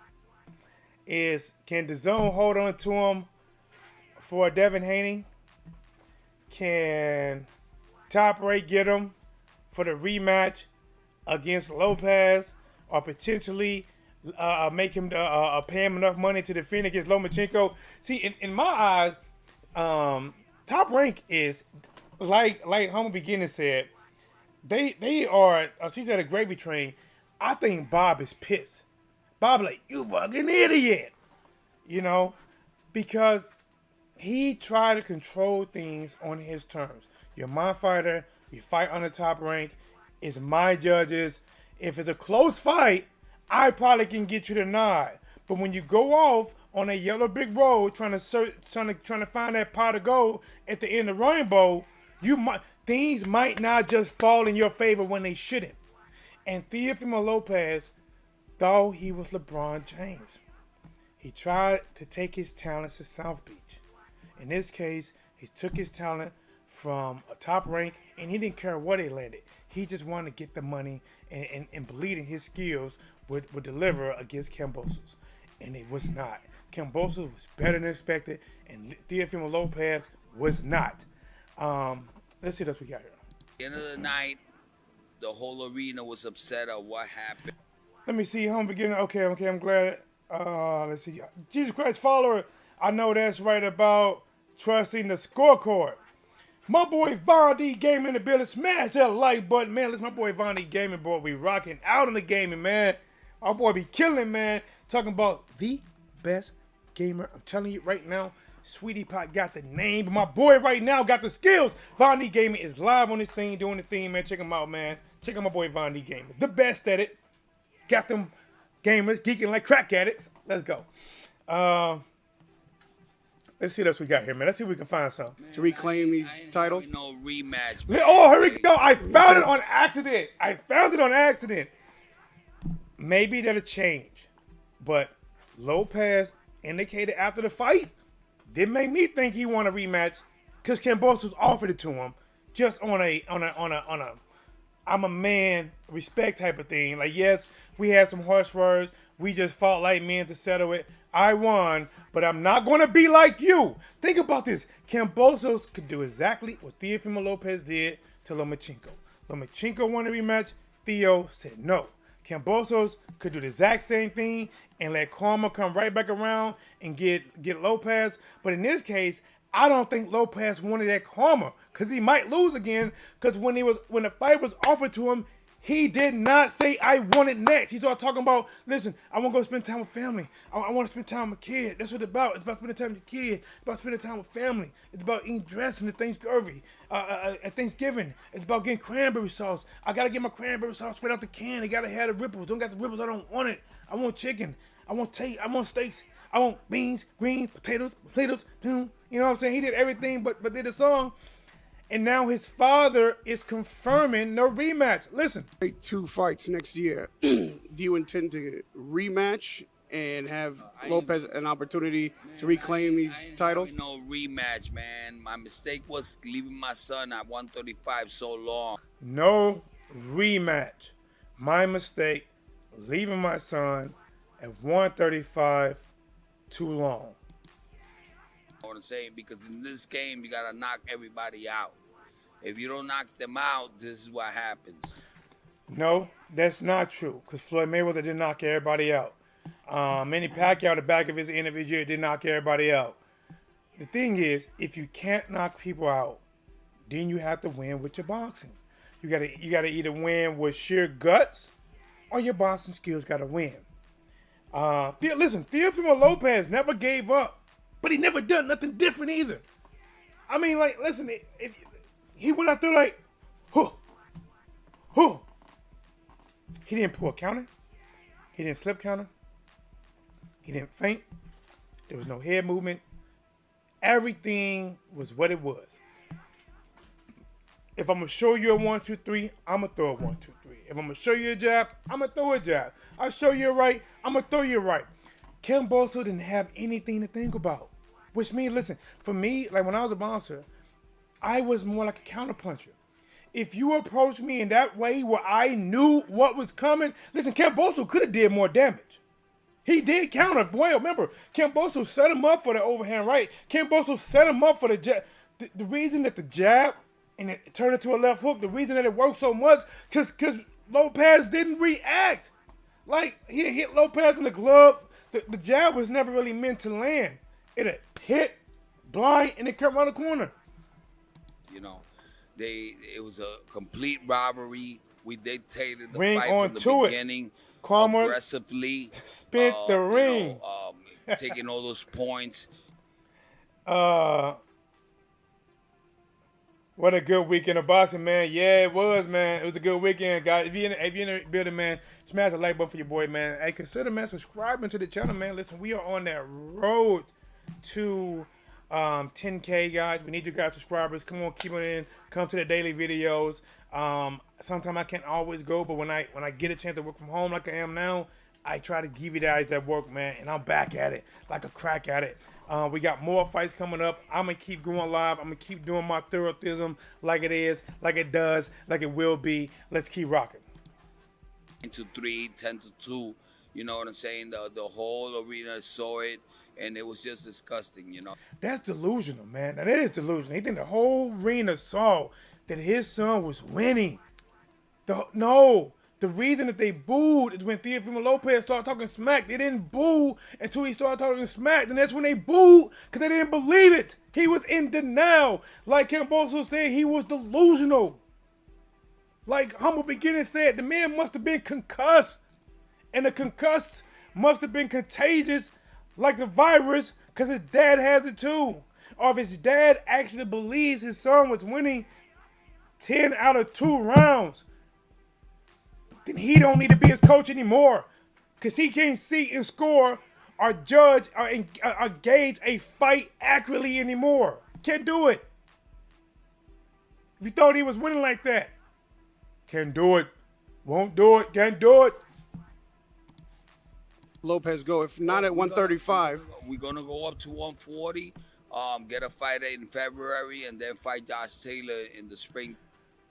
Can DAZN hold on to him for Devin Haney? Can Top Rank get him for the rematch against Lopez, or potentially make him pay him enough money to defend against Lomachenko? See, in my eyes, Top Rank is like Humble Beginning said. They are. She's at a gravy train. I think Bob is pissed. Bob like, you fucking idiot, because he tried to control things on his terms. You're my fighter. You fight on the Top Rank. It's my judges. If it's a close fight, I probably can get you the nod. But when you go off on a yellow brick road trying to find that pot of gold at the end of the rainbow, things might not just fall in your favor when they shouldn't. And Teofimo Lopez thought he was LeBron James. He tried to take his talents to South Beach. In this case, he took his talent from a Top Rank, and he didn't care what he landed. He just wanted to get the money and believing his skills would deliver against Kambosos. And it was not. Kambosos was better than expected, and Teofimo Lopez was not. Let's see what we got here. At the end of the night, the whole arena was upset at what happened. Let me see. Home beginning. Okay, I'm glad. Let's see. Jesus Christ follower. I know that's right about trusting the scorecard. My boy Von D Gaming in the building. Smash that like button, man. Listen, my boy Von D Gaming, boy, we rocking out in the gaming, man. Our boy be killing, man. Talking about the best gamer. I'm telling you right now, Sweetie Pot got the name, but my boy right now got the skills. Von D Gaming is live on this thing, doing the thing, man. Check him out, man. Check out my boy Von D Gaming. The best at it. Got them gamers geeking like crack addicts. Let's go. Let's see what else we got here, man. Let's see if we can find something. To reclaim these titles? No rematch. Oh, here we go. I found it on accident. Maybe that'll change. But Lopez indicated after the fight, didn't make me think he won a rematch because Kambosos offered it to him just on a I'm a man respect type of thing. Like, yes, we had some harsh words. We just fought like men to settle it. I won, but I'm not going to be like you. Think about this. Kambosos could do exactly what Teofimo Lopez did to Lomachenko. Lomachenko won a rematch. Theo said no. Kambosos could do the exact same thing and let karma come right back around and get Lopez. But in this case, I don't think Lopez wanted that karma because he might lose again. Because when the fight was offered to him, he did not say, I want it next. He started talking about, listen, I want to go spend time with family. I want to spend time with kids. That's what it's about. It's about spending time with your kid. It's about spending time with family. It's about eating dressing at Thanksgiving. It's about getting cranberry sauce. I got to get my cranberry sauce straight out the can. I got to have the ripples. Don't got the ripples. I don't want it. I want chicken. I want steaks. I want beans, greens, potatoes. You know what I'm saying? He did everything but did the song. And now his father is confirming no rematch. Listen. 2 fights next year. Do you intend to rematch and have Lopez an opportunity to reclaim these titles? No rematch, man. My mistake was leaving my son at 135 so long. No rematch. My mistake, leaving my son at 135 too long. I want to say, because in this game, you got to knock everybody out. If you don't knock them out, this is what happens. No, that's not true, because Floyd Mayweather didn't knock everybody out. Manny Pacquiao, the back of his end of his year, did knock everybody out. The thing is, if you can't knock people out, then you have to win with your boxing. You gotta either win with sheer guts, or your boxing skills gotta win. Listen, Teofimo Lopez never gave up, but he never done nothing different either. I mean, like, listen, if he went out there like, he didn't pull a counter. He didn't slip counter. He didn't faint. There was no head movement. Everything was what it was. If I'm going to show you a 1, 2, 3, I'm going to throw a 1, 2, 3. If If I'm going to show you a jab, I'm going to throw a jab. I'll show you a right, I'm going to throw you a right. Kambosos didn't have anything to think about. Which means, listen, for me, like when I was a bouncer, I was more like a counterpuncher. If you approached me in that way where I knew what was coming, listen, Kambosos could have did more damage. He did counter well. Remember, Kambosos set him up for the overhand right. Kambosos set him up for the jab. The reason that the jab and it turned into a left hook, the reason that it worked so much, because Lopez didn't react. Like, he hit Lopez in the glove. The jab was never really meant to land. It hit blind and it kept around the corner. You know, it was a complete robbery. We dictated the Ring fight on from the to it. beginning, Kwame aggressively, spit the ring. Taking all those points. What a good weekend of boxing, man. Yeah, it was, man. It was a good weekend, guys. If you're in the building, man, smash the like button for your boy, man. Hey, consider, man, subscribing to the channel, man. Listen, we are on that road to 10K, guys. We need you guys subscribers. Come on, keep it in. Come to the daily videos. Sometimes I can't always go, but when I get a chance to work from home like I am now, I try to give you guys that work, man. And I'm back at it like a crack at it. We got more fights coming up. I'm going to keep going live. I'm going to keep doing my thoroughtism like it is, like it does, like it will be. Let's keep rocking. 10-3, 10-2. You know what I'm saying? The whole arena saw it, and it was just disgusting, you know. That's delusional, man. Now, that is delusional. He think the whole arena saw that his son was winning. The reason that they booed is when Teofimo Lopez started talking smack. They didn't boo until he started talking smack. Then that's when they booed because they didn't believe it. He was in denial. Like Kambosos said, he was delusional. Like Humble Beginning said, the man must have been concussed. And the concussed must have been contagious like the virus because his dad has it too. Or if his dad actually believes his son was winning 10 out of 2 rounds, then he don't need to be his coach anymore. Because he can't see and score or judge or gauge a fight accurately anymore. Can't do it. If you thought he was winning like that, can't do it. Won't do it. Can't do it. Lopez go. If not at 135. We're going to go up to 140, get a fight in February, and then fight Josh Taylor in the spring.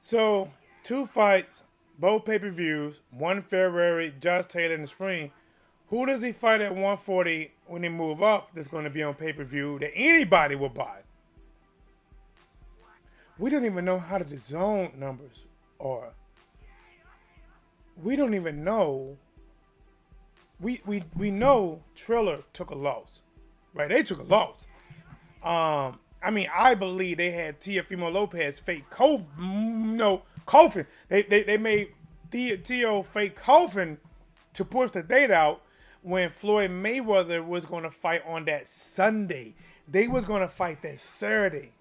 So, 2 fights, both pay-per-views, 1 February, Josh Taylor in the spring. Who does he fight at 140 when they move up that's going to be on pay-per-view that anybody will buy? We don't even know how the zone numbers are. We don't even know. We know Triller took a loss, right? They took a loss. I mean, I believe they had Teofimo Lopez fake coffin. They made Teo fake coffin to push the date out when Floyd Mayweather was going to fight on that Sunday. They was going to fight that Saturday.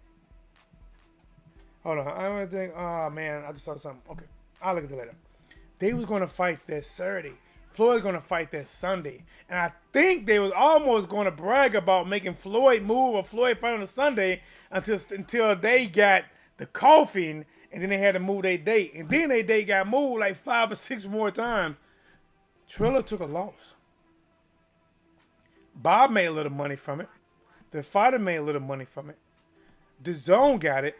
Hold on. I'm going to think. Oh, man. I just saw something. Okay. I'll look at it later. They was going to fight that Saturday. Floyd's going to fight that Sunday. And I think they was almost going to brag about making Floyd move or Floyd fight on a Sunday until they got the coffin, and then they had to move their date. And then their date got moved like 5 or 6 more times. Triller took a loss. Bob made a little money from it. The fighter made a little money from it. The Zone got it.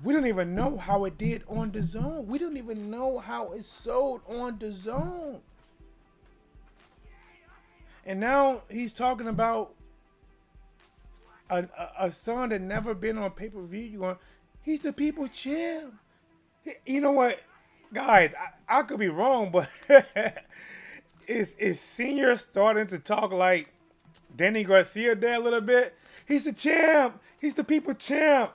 We don't even know how it did on the Zone. We don't even know how it sold on the Zone. And now he's talking about a son that never been on pay-per-view. He's the people champ. You know what, guys? I could be wrong, but is Senior starting to talk like Danny Garcia there a little bit? He's the champ. He's the people champ.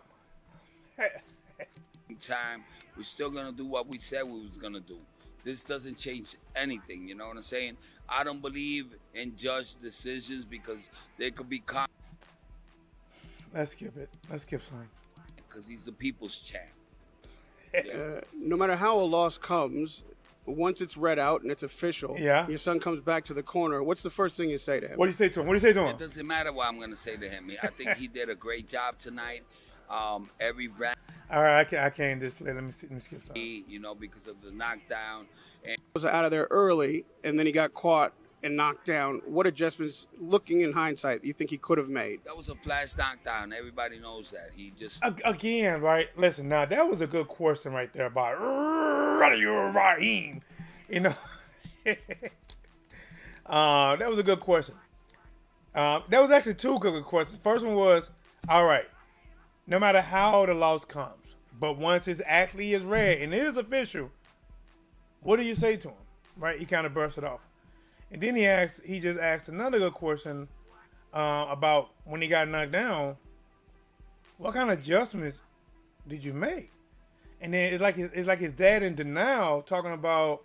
Time, we're still gonna do what we said we was gonna do. This doesn't change anything, you know what I'm saying? I don't believe in judge decisions because they could be Let's skip it. Let's skip something. Because he's the people's champ. Yeah. No matter how a loss comes, once it's read out and it's official, your son comes back to the corner, what's the first thing you say to him? What do you say to him? What do you say to him? It doesn't matter what I'm going to say to him. I think he did a great job tonight. Every round. All right, I can't display. Let me see. Let me skip something. You know, because of the knockdown. And Was out of there early, and then he got caught and knocked down. What adjustments, looking in hindsight, you think he could have made? that was a flash knockdown. Everybody knows that. He just Again, right? Listen, now that was a good question right there by Raheem. You know, that was a good question. That was actually two good questions. First one was, all right, no matter how the loss comes, but once it actually is read and it is official, what do you say to him? Right? He kind of burst it off. And then he just asked another good question about when he got knocked down, what kind of adjustments did you make? And then it's like his dad in denial talking about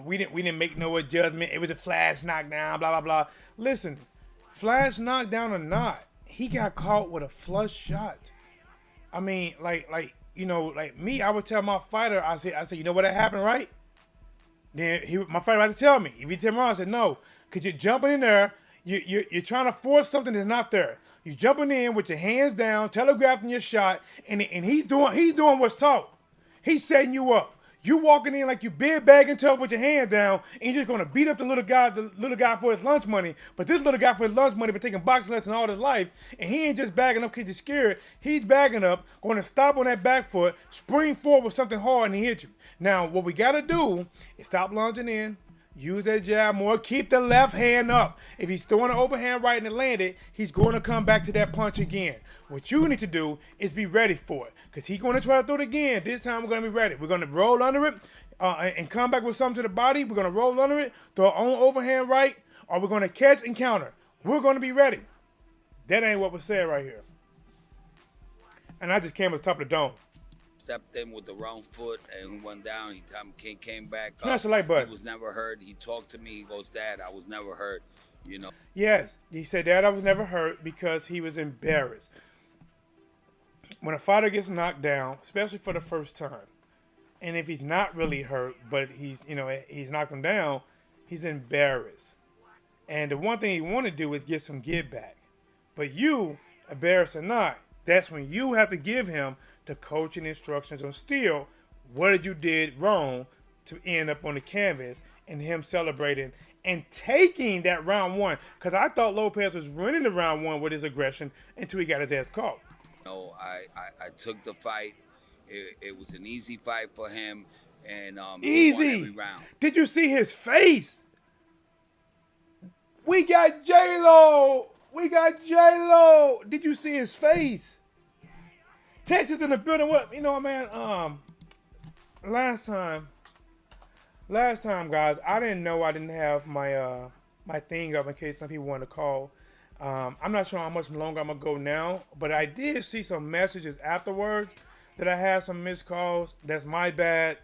we didn't make no adjustment. It was a flash knockdown, blah blah blah. Listen, flash knockdown or not, he got caught with a flush shot. I mean, like me, I would tell my fighter, I said, you know what happened, right? Then my fighter had to tell me. If he tell me wrong, I said no, cause you're jumping in there, you're trying to force something that's not there. You're jumping in with your hands down, telegraphing your shot, and he's doing what's taught. He's setting you up. You walking in like you big bagging tough with your hand down, and you're just gonna beat up the little guy for his lunch money. But this little guy for his lunch money been taking boxing lessons all his life, and he ain't just bagging up because he's scared. He's bagging up, going to stop on that back foot, spring forward with something hard, and he hit you. Now, what we gotta do is stop lunging in, use that jab more, keep the left hand up. If he's throwing an overhand right and it landed, he's going to come back to that punch again. What you need to do is be ready for it, because he's going to try to throw it again. This time we're going to be ready. We're going to roll under it and come back with something to the body. We're going to roll under it, throw our own overhand right, or we're going to catch and counter. We're going to be ready. That ain't what was said right here. And I just came at the top of the dome. stepped in with the wrong foot and went down. He came back up. Smash the like button. He was never hurt. He talked to me. He goes, Dad, I was never hurt. You know. Yes, he said, Dad, I was never hurt, because he was embarrassed. When a fighter gets knocked down, especially for the first time, and if he's not really hurt, but he's knocked him down, he's embarrassed. And the one thing he want to do is get some get back. But you, embarrassed or not, that's when you have to give him the coaching instructions on still what did you did wrong to end up on the canvas, and him celebrating and taking that round one. Because I thought Lopez was winning the round one with his aggression until he got his ass caught. No, I took the fight. It was an easy fight for him, and he won every Easy. round. Did you see his face? We got J-Lo. We got J-Lo. Did you see his face? Texas in the building. What man? Last time, guys, I didn't know I didn't have my my thing up in case some people want to call. I'm not sure how much longer I'm gonna go now, but I did see some messages afterwards that I had some missed calls. That's my bad.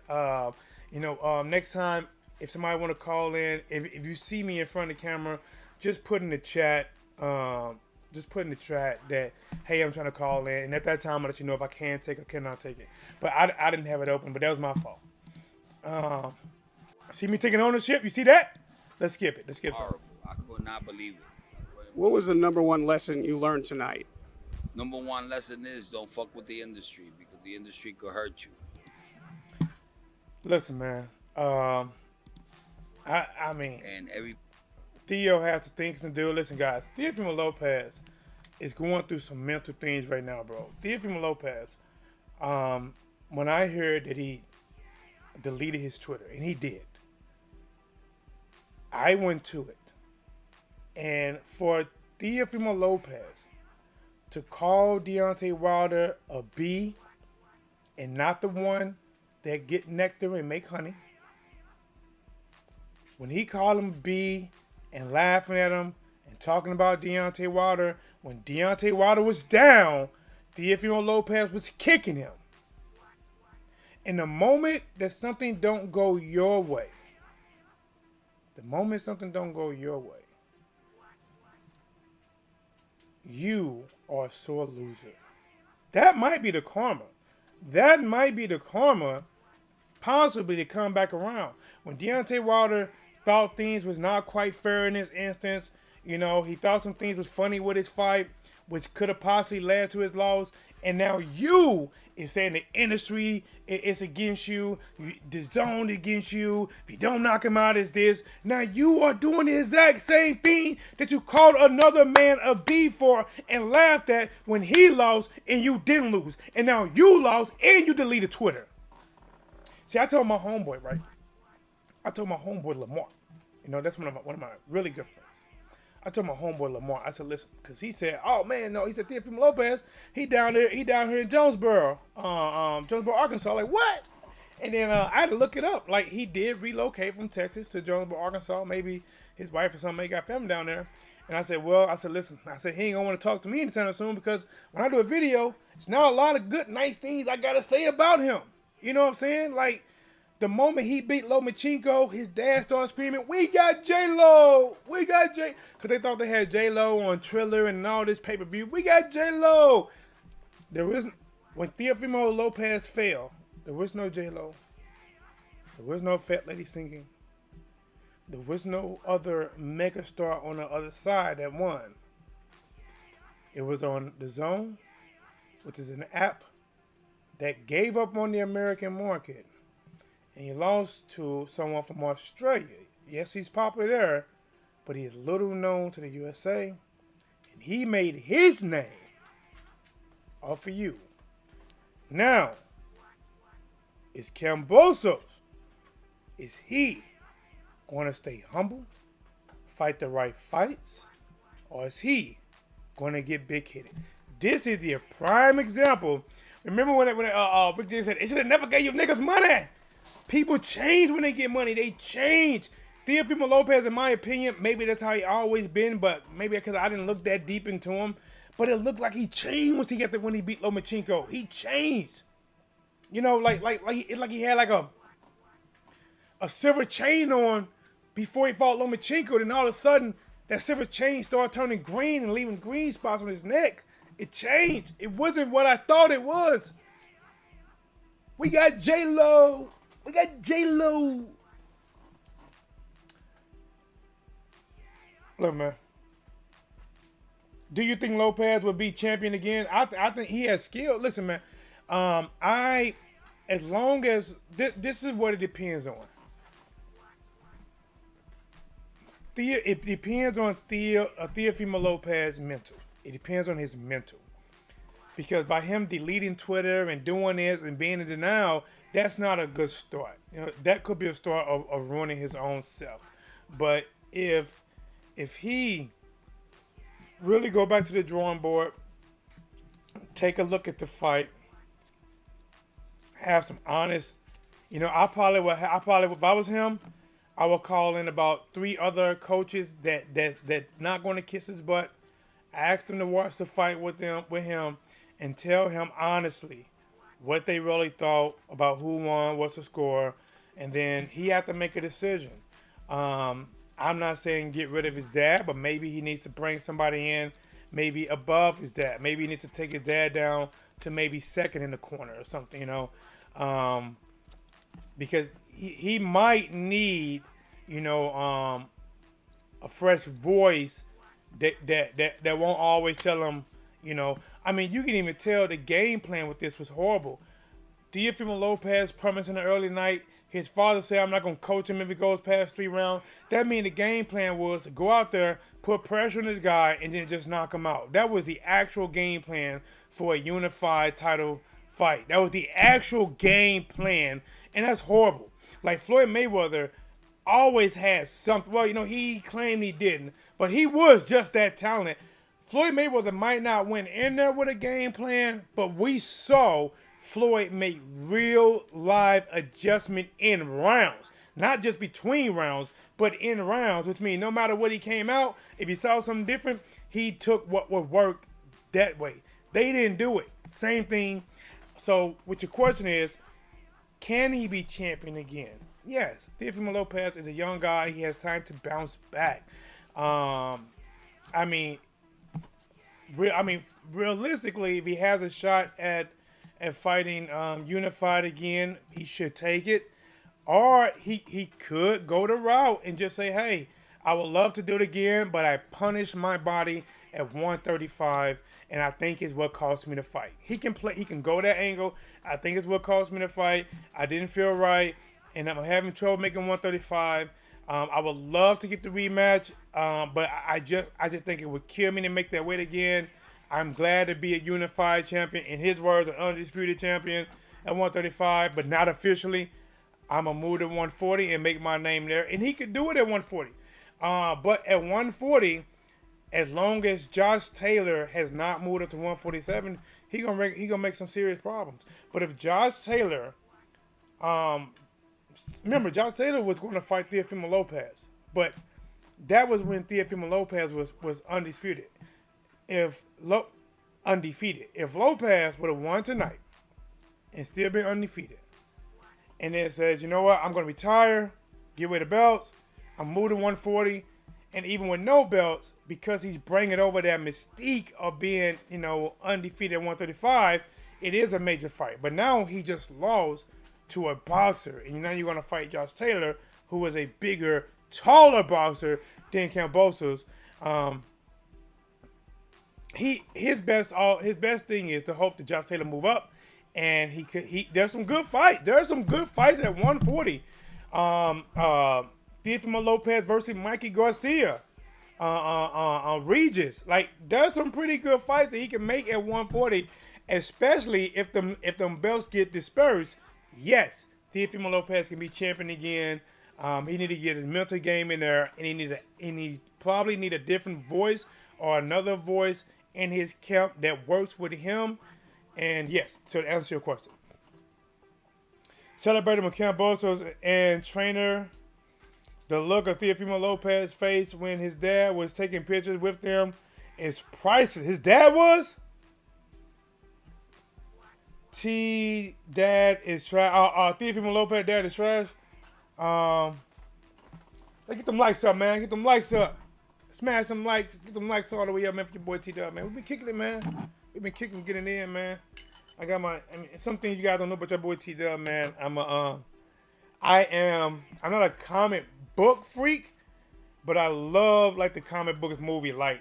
Next time, if somebody want to call in, if you see me in front of the camera, just put in the chat. That, hey, I'm trying to call in, and at that time I'll let you know if I can take it or cannot take it. But I didn't have it open, but that was my fault. See me taking ownership? You see that? Let's skip it. Horrible. I could not believe it. What was the number one lesson you learned tonight? Number one lesson is don't fuck with the industry, because the industry could hurt you. Listen, man. I mean, And every Theo has some things to do. Listen, guys. Teofimo Lopez is going through some mental things right now, bro. Teofimo Lopez. When I heard that he deleted his Twitter, and he did, I went to it. And for Teofimo Lopez to call Deontay Wilder a B and not the one that get nectar and make honey, when he called him B and laughing at him and talking about Deontay Wilder, when Deontay Wilder was down, Teofimo Lopez was kicking him. In the moment that something don't go your way, you are a sore loser. That might be the karma. Possibly to come back around. When Deontay Wilder thought things was not quite fair in this instance, he thought some things was funny with his fight, which could have possibly led to his loss, And now you is saying the industry is against you, the zone against you. If you don't knock him out, it's this. Now you are doing the exact same thing that you called another man a B for and laughed at when he lost and you didn't lose. And now you lost and you deleted Twitter. See, I told my homeboy, right? I told my homeboy Lamar. You know, that's one of my really good friends. I told my homeboy Lamar, I said, listen, because he said, oh man, no, he said Teofimo Lopez, he down here in Jonesboro, Arkansas. Like, what? And then I had to look it up. Like, he did relocate from Texas to Jonesboro, Arkansas. Maybe his wife or something, got family down there. And I said, listen, he ain't gonna want to talk to me anytime soon because when I do a video, it's not a lot of good, nice things I gotta say about him. You know what I'm saying? Like, the moment he beat Lomachenko, his dad started screaming, "We got J-Lo! We got J..." Because they thought they had J-Lo on Triller and all this pay-per-view. We got J-Lo! When Teofimo Lopez fell, there was no J-Lo. There was no fat lady singing. There was no other megastar on the other side that won. It was on The Zone, which is an app that gave up on the American market. And he lost to someone from Australia. Yes, he's popular there, but he is little known to the USA. And he made his name off of you. Now, is Kambosos, is he going to stay humble, fight the right fights, or is he going to get big-headed? This is the prime example. Remember when Rick James said, "It should have never gave you niggas money." People change when they get money. They change. Teofimo Lopez, in my opinion, maybe that's how he always been, but maybe because I didn't look that deep into him. But it looked like he changed when he beat Lomachenko. He changed. You know, like he had like a silver chain on before he fought Lomachenko. Then all of a sudden, that silver chain started turning green and leaving green spots on his neck. It changed. It wasn't what I thought it was. We got J-Lo. We got J-Lo. Look, man. Do you think Lopez will be champion again? I think he has skill. Listen, man. As long as this is what it depends on. It depends on Teofimo Lopez's mental. It depends on his mental. Because by him deleting Twitter and doing this and being in denial, that's not a good start. You know, that could be a start of ruining his own self. But if he really go back to the drawing board, take a look at the fight, have some honest, you know, I probably if I was him, I would call in about 3 other coaches that not going to kiss his butt, ask them to watch the fight with him, and tell him honestly what they really thought about who won, what's the score, and then he had to make a decision. I'm not saying get rid of his dad, but maybe he needs to bring somebody in maybe above his dad. Maybe he needs to take his dad down to maybe second in the corner or something, you know, because he might need, you know, a fresh voice that won't always tell him, you know. I mean, you can even tell the game plan with this was horrible. Teofimo Lopez promised in the early night. His father said, "I'm not going to coach him if he goes past 3 rounds." That means the game plan was to go out there, put pressure on this guy, and then just knock him out. That was the actual game plan for a unified title fight. That was the actual game plan, and that's horrible. Like, Floyd Mayweather always had something. Well, you know, he claimed he didn't, but he was just that talented. Floyd Mayweather might not went in there with a game plan, but we saw Floyd make real live adjustment in rounds. Not just between rounds, but in rounds, which means no matter what he came out, if he saw something different, he took what would work that way. They didn't do it. Same thing. So, what your question is, can he be champion again? Yes. Teofimo Lopez is a young guy. He has time to bounce back. Realistically, if he has a shot at fighting unified again, he should take it. Or he could go the route and just say, hey, I would love to do it again, but I punished my body at 135, and I think is what cost me the fight. He can play. He can go that angle. I think it's what cost me the fight. I didn't feel right, and I'm having trouble making 135. I would love to get the rematch, but I just think it would kill me to make that weight again. I'm glad to be a unified champion. In his words, an undisputed champion at 135, but not officially. I'm going to move to 140 and make my name there. And he could do it at 140. But at 140, as long as Josh Taylor has not moved up to 147, he gonna make some serious problems. But if Josh Taylor, remember, Josh Taylor was going to fight Teofimo Lopez. But that was when Teofimo Lopez was undisputed. Undefeated. If Lopez would have won tonight and still been undefeated, and then says, you know what, I'm going to retire, give away the belts, I'm moving to 140, and even with no belts, because he's bringing over that mystique of being, undefeated at 135, it is a major fight. But now he just lost to a boxer, and now you're going to fight Josh Taylor, who is a bigger, taller boxer than Kambosos. His best thing is to hope that Josh Taylor move up, and there's some good fights. There's some good fights at 140. Teofimo Lopez versus Mikey Garcia, Regis. Like, there's some pretty good fights that he can make at 140, especially if them belts get dispersed. Yes, Teofimo Lopez can be champion again. He need to get his mental game in there, and he probably need a different voice or another voice in his camp that works with him. And yes, so to answer your question, celebrating with Kambosos and trainer. The look of Teofimo Lopez's face when his dad was taking pictures with them is priceless. His dad was? Dad is trash. Teofimo Lopez dad is trash. Get them likes up, man. Get them likes up. Smash some likes. Get them likes all the way up, man, for your boy T-Dub, man. We've been kicking it, man. We've been kicking, getting in, man. Some things you guys don't know about your boy T-Dub, man. I'm not a comic book freak, but I love the comic book movie. I'm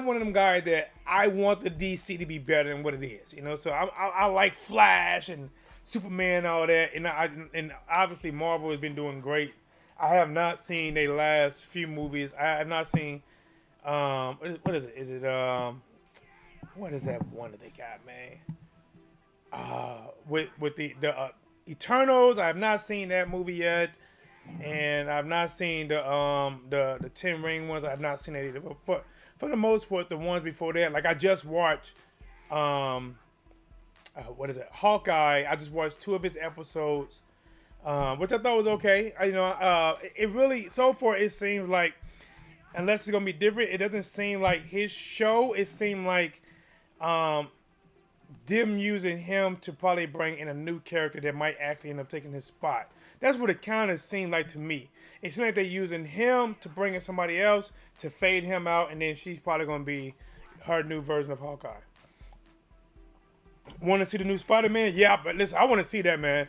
one of them guys that I want the DC to be better than what it is, So I like Flash and Superman and all that, and obviously Marvel has been doing great. I have not seen their last few movies. I have not seen what is it? Is it what is that one that they got, man? With the Eternals, I have not seen that movie yet, and I've not seen the 10 Ring ones. I have not seen that either. But for the most part, the ones before that, I just watched what is it? Hawkeye. I just watched 2 of his episodes, which I thought was okay. It really, so far it seems like, unless it's gonna be different, it doesn't seem like his show. It seemed like them using him to probably bring in a new character that might actually end up taking his spot. That's what it kind of seemed like to me. It seemed like they're using him to bring in somebody else to fade him out, and then she's probably going to be her new version of Hawkeye. Want to see the new Spider-Man? Yeah, but listen, I want to see that, man.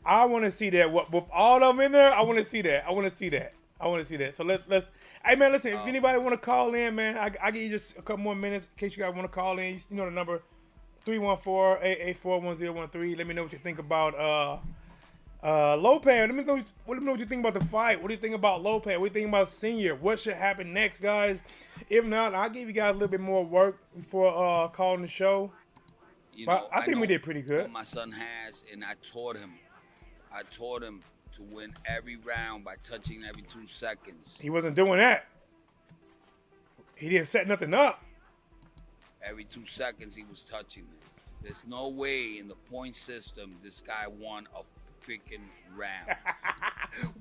I want to see that. With all of them in there, I want to see that. So let's. Hey, man, listen, if anybody want to call in, man, I give you just a couple more minutes in case you guys want to call in. You know the number, 314-884-1013. Let me know what you think about Lopez. Let me know what you think about the fight. What do you think about Lopez? What do you think about Senior? What should happen next, guys? If not, I'll give you guys a little bit more work before calling the show. I think we did pretty good. What my son has, and I taught him to win every round by touching every 2 seconds. He wasn't doing that. He didn't set nothing up. Every 2 seconds he was touching it. There's no way in the point system this guy won a freaking round.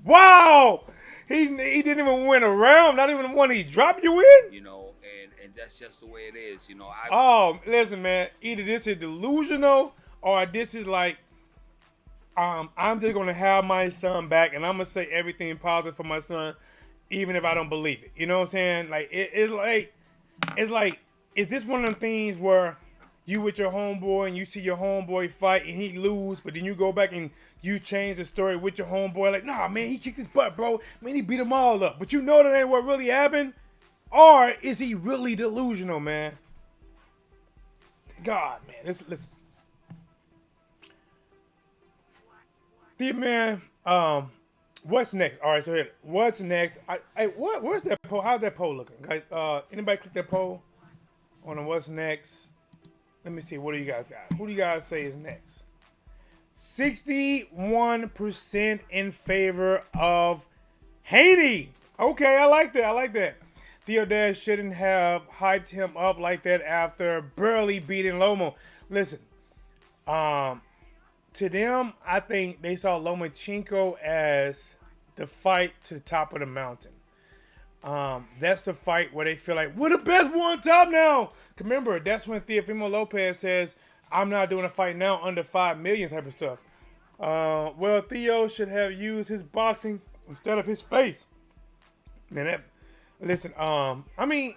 Wow! He didn't even win a round, not even the one he dropped you in? And that's just the way it is. Listen, man. Either this is delusional or this is I'm just going to have my son back, and I'm going to say everything positive for my son, even if I don't believe it. You know what I'm saying? It's like, is this one of them things where you with your homeboy and you see your homeboy fight and he lose, but then you go back and you change the story with your homeboy, nah, man, he kicked his butt, bro. Man, he beat them all up. But you know that ain't what really happened. or is he really delusional, man? God, man, listen. Man, what's next? All right, so here, what's next? Where's that poll? How's that poll looking, guys? Anybody click that poll on the what's next? Let me see. What do you guys got? Who do you guys say is next? 61% in favor of Haiti. Okay, I like that. Theo shouldn't have hyped him up like that after barely beating Lomo. Listen, to them, I think they saw Lomachenko as the fight to the top of the mountain. That's the fight where they feel like, we're the best one top now. Remember, that's when Teofimo Lopez says, I'm not doing a fight now under 5 million type of stuff. Well, Theo should have used his boxing instead of his face. Man, listen, I mean,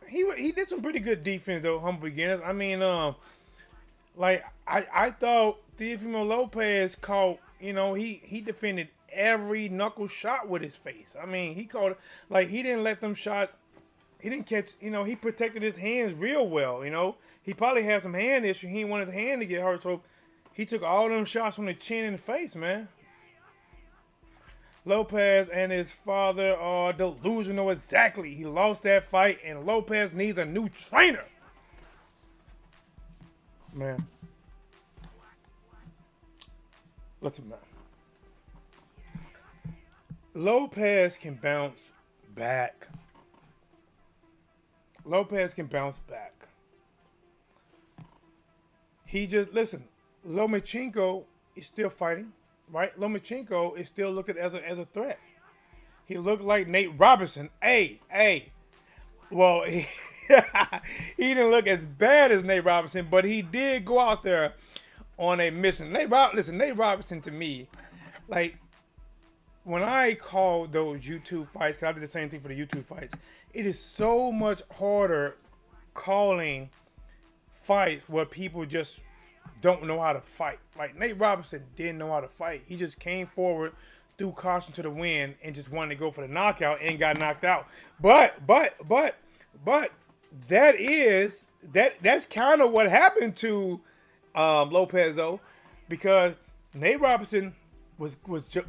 he did some pretty good defense though, humble beginners. I mean, like I thought Teofimo Lopez caught, he defended every knuckle shot with his face. I mean, he caught it, like he didn't let them shot. He didn't catch, he protected his hands real well, He probably had some hand issue. He didn't want his hand to get hurt, so he took all them shots from the chin and the face, man. Lopez and his father are delusional. Exactly. He lost that fight, and Lopez needs a new trainer. Man. Listen, man. Lopez can bounce back. He just, listen, Lomachenko is still fighting. Right, Lomachenko is still looked at as a threat. He looked like Nate Robinson. Hey. Well, he didn't look as bad as Nate Robinson, but he did go out there on a mission. Nate Robinson to me, like when I call those YouTube fights, because I did the same thing for the YouTube fights, it is so much harder calling fights where people just don't know how to fight. Like Nate Robinson didn't know how to fight. He just came forward, threw caution to the wind, and just wanted to go for the knockout and got knocked out. But that's kind of what happened to Lopez though, because Nate Robinson was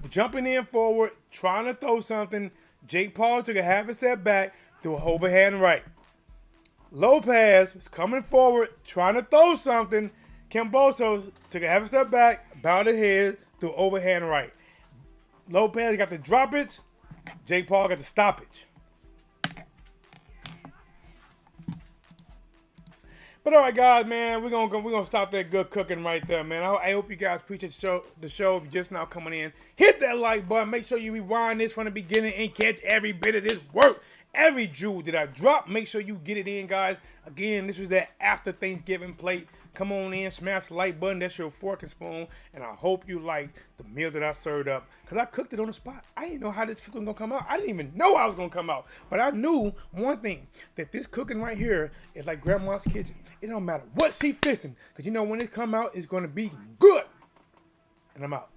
jumping in forward, trying to throw something. Jake Paul took a half a step back, threw an overhand right. Lopez was coming forward, trying to throw something. Kambosos took a half a step back, bowed his head, threw overhand right. Lopez got the droppage. Jake Paul got the stoppage. But all right, guys, man, we're gonna stop that good cooking right there, man. I hope you guys appreciate the show. If you're just now coming in, hit that like button. Make sure you rewind this from the beginning and catch every bit of this work. Every jewel that I drop, make sure you get it in, guys. Again, this was that after Thanksgiving plate. Come on in, smash the like button. That's your fork and spoon. And I hope you like the meal that I served up. Because I cooked it on the spot. I didn't know how this cooking was going to come out. I didn't even know how it was going to come out. But I knew one thing. That this cooking right here is like Grandma's kitchen. It don't matter what she fixing. Because when it come out, it's going to be good. And I'm out.